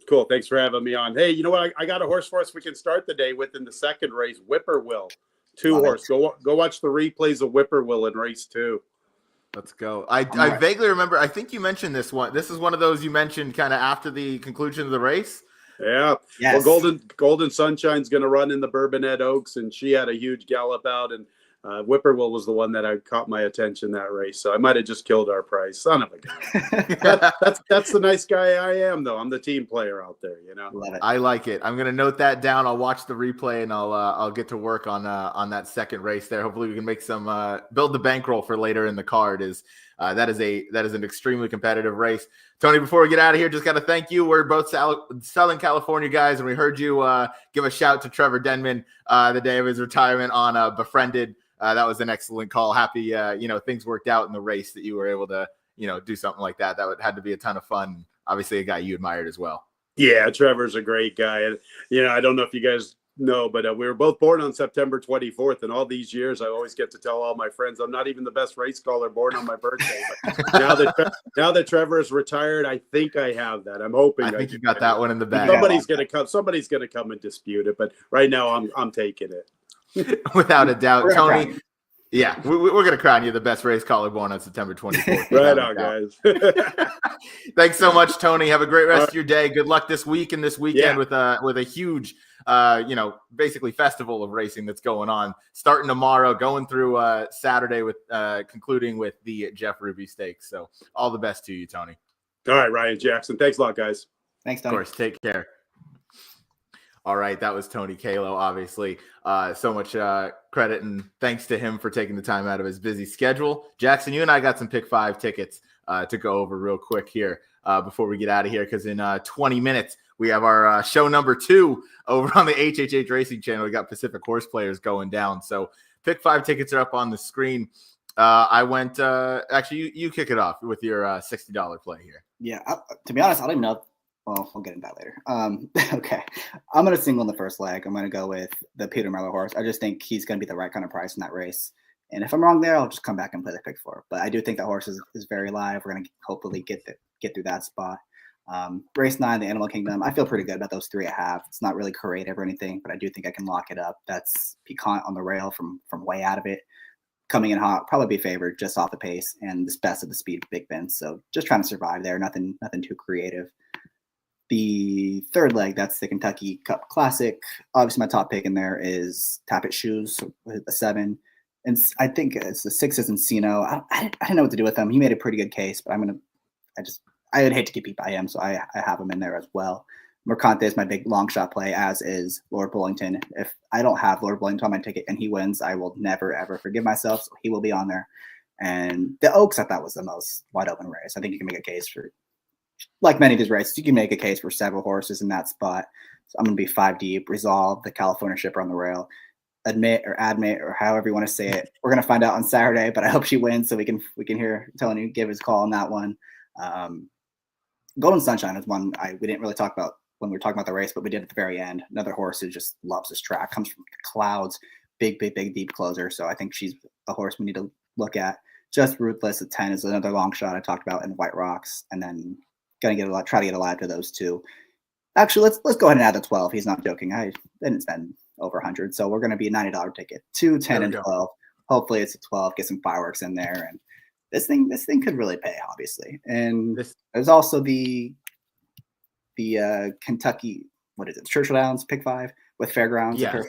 cool. Thanks for having me on. Hey, you know what? I got a horse for us we can start the day with in the second race, Whippoorwill. 2 horse. Go watch the replays of Whippoorwill in race 2.
Let's go. I vaguely remember, I think you mentioned this one. This is one of those you mentioned kind of after the conclusion of the race.
Yeah.
Yes.
Well, Golden Sunshine's going to run in the Bourbonnette Oaks, and she had a huge gallop out, and Whippoorwill was the one that I caught my attention that race. So I might have just killed our price. Son of a gun. That's the nice guy I am, though. I'm the team player out there, you know.
Love it.
I like it. I'm gonna note that down. I'll watch the replay and I'll get to work on that second race there. Hopefully we can make some build the bankroll for later in the card. That is an extremely competitive race. Tony, before we get out of here, just got to thank you. We're both Southern California guys, and we heard you give a shout to Trevor Denman the day of his retirement on Befriended. That was an excellent call. Happy, things worked out in the race that you were able to, do something like that. Had to be a ton of fun. Obviously, a guy you admired as well.
Yeah, Trevor's a great guy. And, I don't know if you guys know, but we were both born on September 24th. And all these years, I always get to tell all my friends I'm not even the best race caller born on my birthday. But now that Trevor is retired, I think I have that. I'm hoping.
I think you got that one in the bag.
Somebody's gonna come and dispute it. But right now, I'm taking it.
Without a doubt, Tony. Yeah, we're going to crown you the best race caller born on September 24th.
Right on, guys.
Thanks so much, Tony. Have a great rest of your day. Good luck this week and this weekend with a huge, basically festival of racing that's going on. Starting tomorrow, going through Saturday with concluding with the Jeff Ruby Stakes. So all the best to you, Tony.
All right, Ryan Jackson. Thanks a lot, guys.
Thanks, Tony.
Of course. Take care. All right, that was Tony Calo, obviously. So much credit and thanks to him for taking the time out of his busy schedule. Jackson, you and I got some Pick 5 tickets to go over real quick here before we get out of here, because in 20 minutes, we have our show number 2 over on the HHH Racing channel. We got Pacific Horse Players going down. So Pick 5 tickets are up on the screen. I went actually, you kick it off with your $60 play here.
Yeah, to be honest, I don't even know. Well, we'll get into that later. Okay. I'm going to single in the first leg. I'm going to go with the Peter Miller horse. I just think he's going to be the right kind of price in that race. And if I'm wrong there, I'll just come back and play the pick 4. But I do think that horse is very live. We're going to hopefully get through that spot. Race 9, the Animal Kingdom. I feel pretty good about those 3 I have. It's not really creative or anything, but I do think I can lock it up. That's Piquant on the rail from way out of it. Coming in hot, probably be favored just off the pace and this best of the speed Big Ben. So just trying to survive there. Nothing too creative. The third leg, that's the Kentucky Cup Classic. Obviously, my top pick in there is Tappet Shoes with the 7. And I think it's the 6 is Encino. I don't know what to do with him. He made a pretty good case, but I would hate to get beat by him, so I have him in there as well. Mercante is my big long shot play, as is Lord Bullington. If I don't have Lord Bullington on my ticket and he wins, I will never, ever forgive myself, so he will be on there. And the Oaks, I thought, was the most wide open race. I think you can make a case for, like many of these races, you can make a case for several horses in that spot. So I'm going to be 5 deep. Resolve, the California Shipper on the rail. Admit or however you want to say it. We're going to find out on Saturday, but I hope she wins so we can hear Tony give his call on that one. Golden Sunshine is one we didn't really talk about when we were talking about the race, but we did at the very end. Another horse who just loves this track, comes from the clouds, big, deep closer. So I think she's a horse we need to look at. Just Ruthless at 10 is another long shot I talked about in White Rocks, and then try to get alive to those 2. Actually, let's go ahead and add the 12. He's not joking. I didn't spend over 100, so we're going to be a $90 ticket. 2, 10, and 12. Hopefully, it's a 12. Get some fireworks in there, and this thing could really pay, obviously. And there's also the Kentucky, what is it? Churchill Downs Pick 5 with Fairgrounds.
Yeah.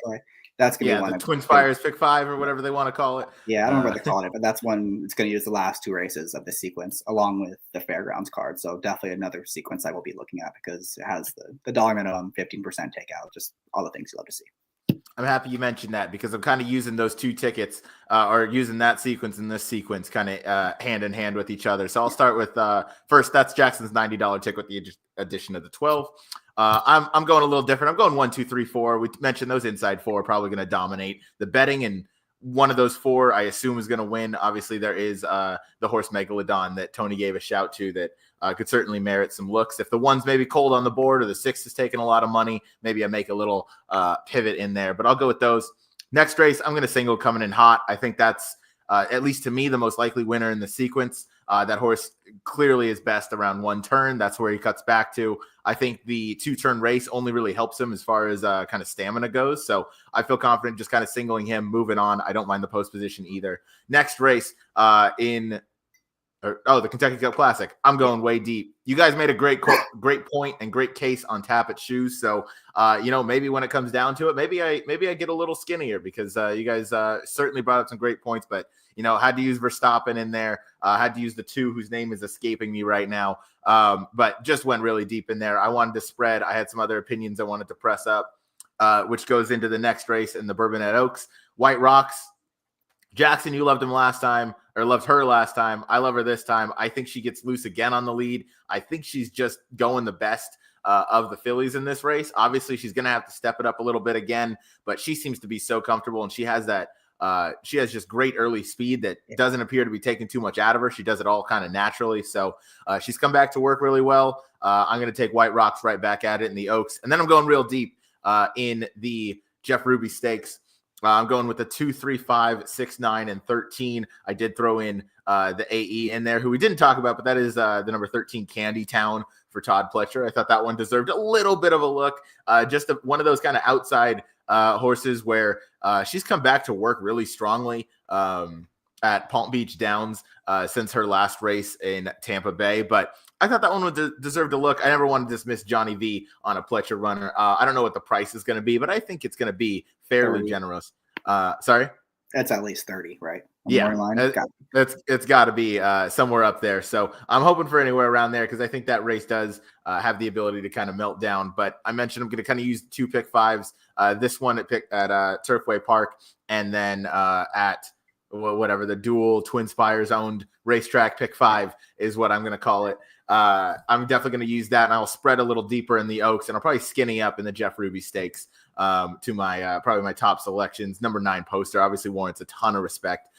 That's going to be one.
The Twin Spires Pick 5 or whatever they want to call it.
Yeah, I don't know what they're calling it, but that's one. It's going to use the last 2 races of the sequence along with the Fairgrounds card. So definitely another sequence I will be looking at because it has the dollar minimum, 15% takeout, just all the things you love to see.
I'm happy you mentioned that because I'm kind of using those 2 tickets or using that sequence and this sequence kind of hand in hand with each other. So I'll start with first, that's Jackson's $90 ticket with the addition of the 12. I'm going a little different. I'm going 1, 2, 3, 4. We mentioned those inside 4 are probably going to dominate the betting, and one of those 4 I assume is going to win. Obviously, there is the horse Megalodon that Tony gave a shout to that could certainly merit some looks. If the 1's maybe cold on the board or the 6 is taking a lot of money, maybe I make a little pivot in there. But I'll go with those. Next race, I'm going to single coming in hot. I think that's at least to me the most likely winner in the sequence. That horse clearly is best around 1 turn. That's where he cuts back to. I think the 2-turn race only really helps him as far as kind of stamina goes. So I feel confident just kind of singling him, moving on. I don't mind the post position either. Next race in the Kentucky Cup Classic. I'm going way deep. You guys made a great point and great case on Tappett's shoes. So, maybe when it comes down to it, maybe I get a little skinnier because you guys certainly brought up some great points. But had to use Verstappen in there. Had to use the 2 whose name is escaping me right now. But just went really deep in there. I wanted to spread. I had some other opinions I wanted to press up, which goes into the next race in the Bourbonnais Oaks. White Rocks. Jackson, you loved loved her last time. I love her this time. I think she gets loose again on the lead. I think she's just going the best of the fillies in this race. Obviously, she's going to have to step it up a little bit again, but she seems to be so comfortable, and she has just great early speed that doesn't appear to be taking too much out of her. She does it all kind of naturally. So she's come back to work really well. I'm going to take White Rocks right back at it in the Oaks. And then I'm going real deep in the Jeff Ruby Stakes. I'm going with the 2, 3, 5, 6, 9, and 13. I did throw in the AE in there, who we didn't talk about, but that is the number 13 Candy Town for Todd Pletcher. I thought that one deserved a little bit of a look. One of those kind of outside horses where she's come back to work really strongly at Palm Beach Downs since her last race in Tampa Bay. But I thought that one would deserve a look. I never want to dismiss Johnny V on a Pletcher runner. I don't know what the price is going to be, but I think it's going to be fairly
30.
Generous. Sorry?
That's at least 30, right?
It's got to be somewhere up there. So I'm hoping for anywhere around there because I think that race does have the ability to kind of melt down. But I mentioned I'm going to kind of use 2 pick 5s. This one at Turfway Park, and then at whatever the dual Twin Spires owned racetrack pick 5 is what I'm going to call it. I'm definitely going to use that, and I'll spread a little deeper in the Oaks, and I'll probably skinny up in the Jeff Ruby Stakes to my probably my top selections. Number 9 Poster obviously warrants a ton of respect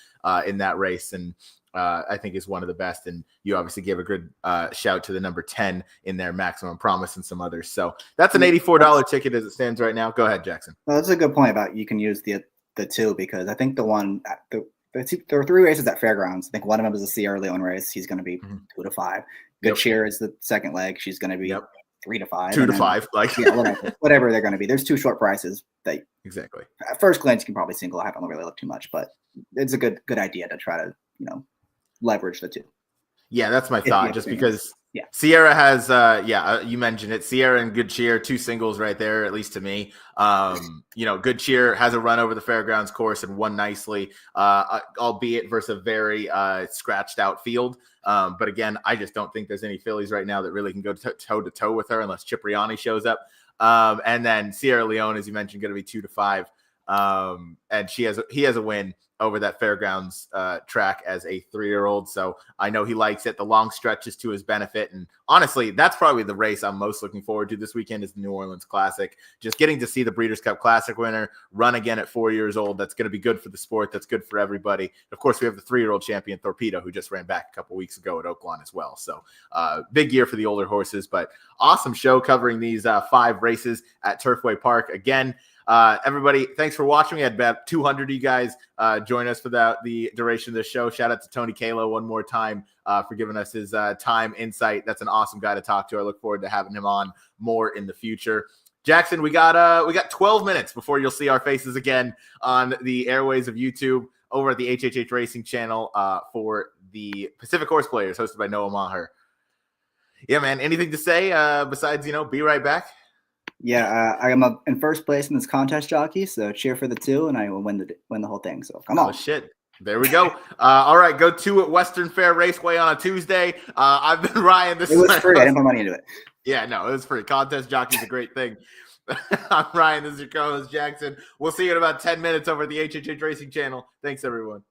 in that race, and I think is one of the best. And you obviously gave a good shout to the number 10 in there, Maximum Promise, and some others. So that's an $84 ticket as it stands right now. Go ahead, Jackson.
Well, that's a good point about you can use the 2, because I think there are 3 races at Fairgrounds. I think one of them is a Sierra Leone race. He's going to be 2 to 5. Good Cheer is the second leg. She's going to be 3 to 5.
2 to 5.
Whatever they're going to be. There's 2 short prices that
exactly.
At first glance you can probably single. I haven't really looked too much, but it's a good idea to try to leverage the 2.
Yeah, that's my thought. Just because Sierra has you mentioned it. Sierra and Good Cheer, 2 singles right there, at least to me. Good Cheer has a run over the Fairgrounds course and won nicely, albeit versus a very scratched out field. But again, I just don't think there's any fillies right now that really can go toe to toe with her unless Cipriani shows up. And then Sierra Leone, as you mentioned, going to be 2 to 5. And he has a win over that Fairgrounds track as a 3-year-old. So I know he likes it. The long stretch is to his benefit. And honestly, that's probably the race I'm most looking forward to this weekend is the New Orleans Classic. Just getting to see the Breeders' Cup Classic winner run again at 4 years old. That's going to be good for the sport. That's good for everybody. Of course, we have the 3-year-old champion Torpedo, who just ran back a couple weeks ago at Oaklawn as well. So big year for the older horses, but awesome show covering these 5 races at Turfway Park. Again, everybody, thanks for watching. We had about 200 of you guys join us for the duration of the show. Shout out to Tony Calo one more time for giving us his time, insight. That's an awesome guy to talk to. I look forward to having him on more in the future. Jackson, we got 12 minutes before you'll see our faces again on the airways of YouTube over at the HHH Racing channel for the Pacific Horse Players, hosted by Noah Maher. Yeah, man. Anything to say besides be right back?
Yeah, I am in first place in this contest, jockey. So cheer for the 2, and I will win the whole thing. So come on.
Oh shit! There we go. All right, go 2 at Western Fair Raceway on a Tuesday. I've been Ryan.
It was free. I didn't put money into it.
Yeah, no, it was free. Contest jockey's a great thing. I'm Ryan. This is your co-host Jackson. We'll see you in about 10 minutes over at the HHH Racing channel. Thanks, everyone.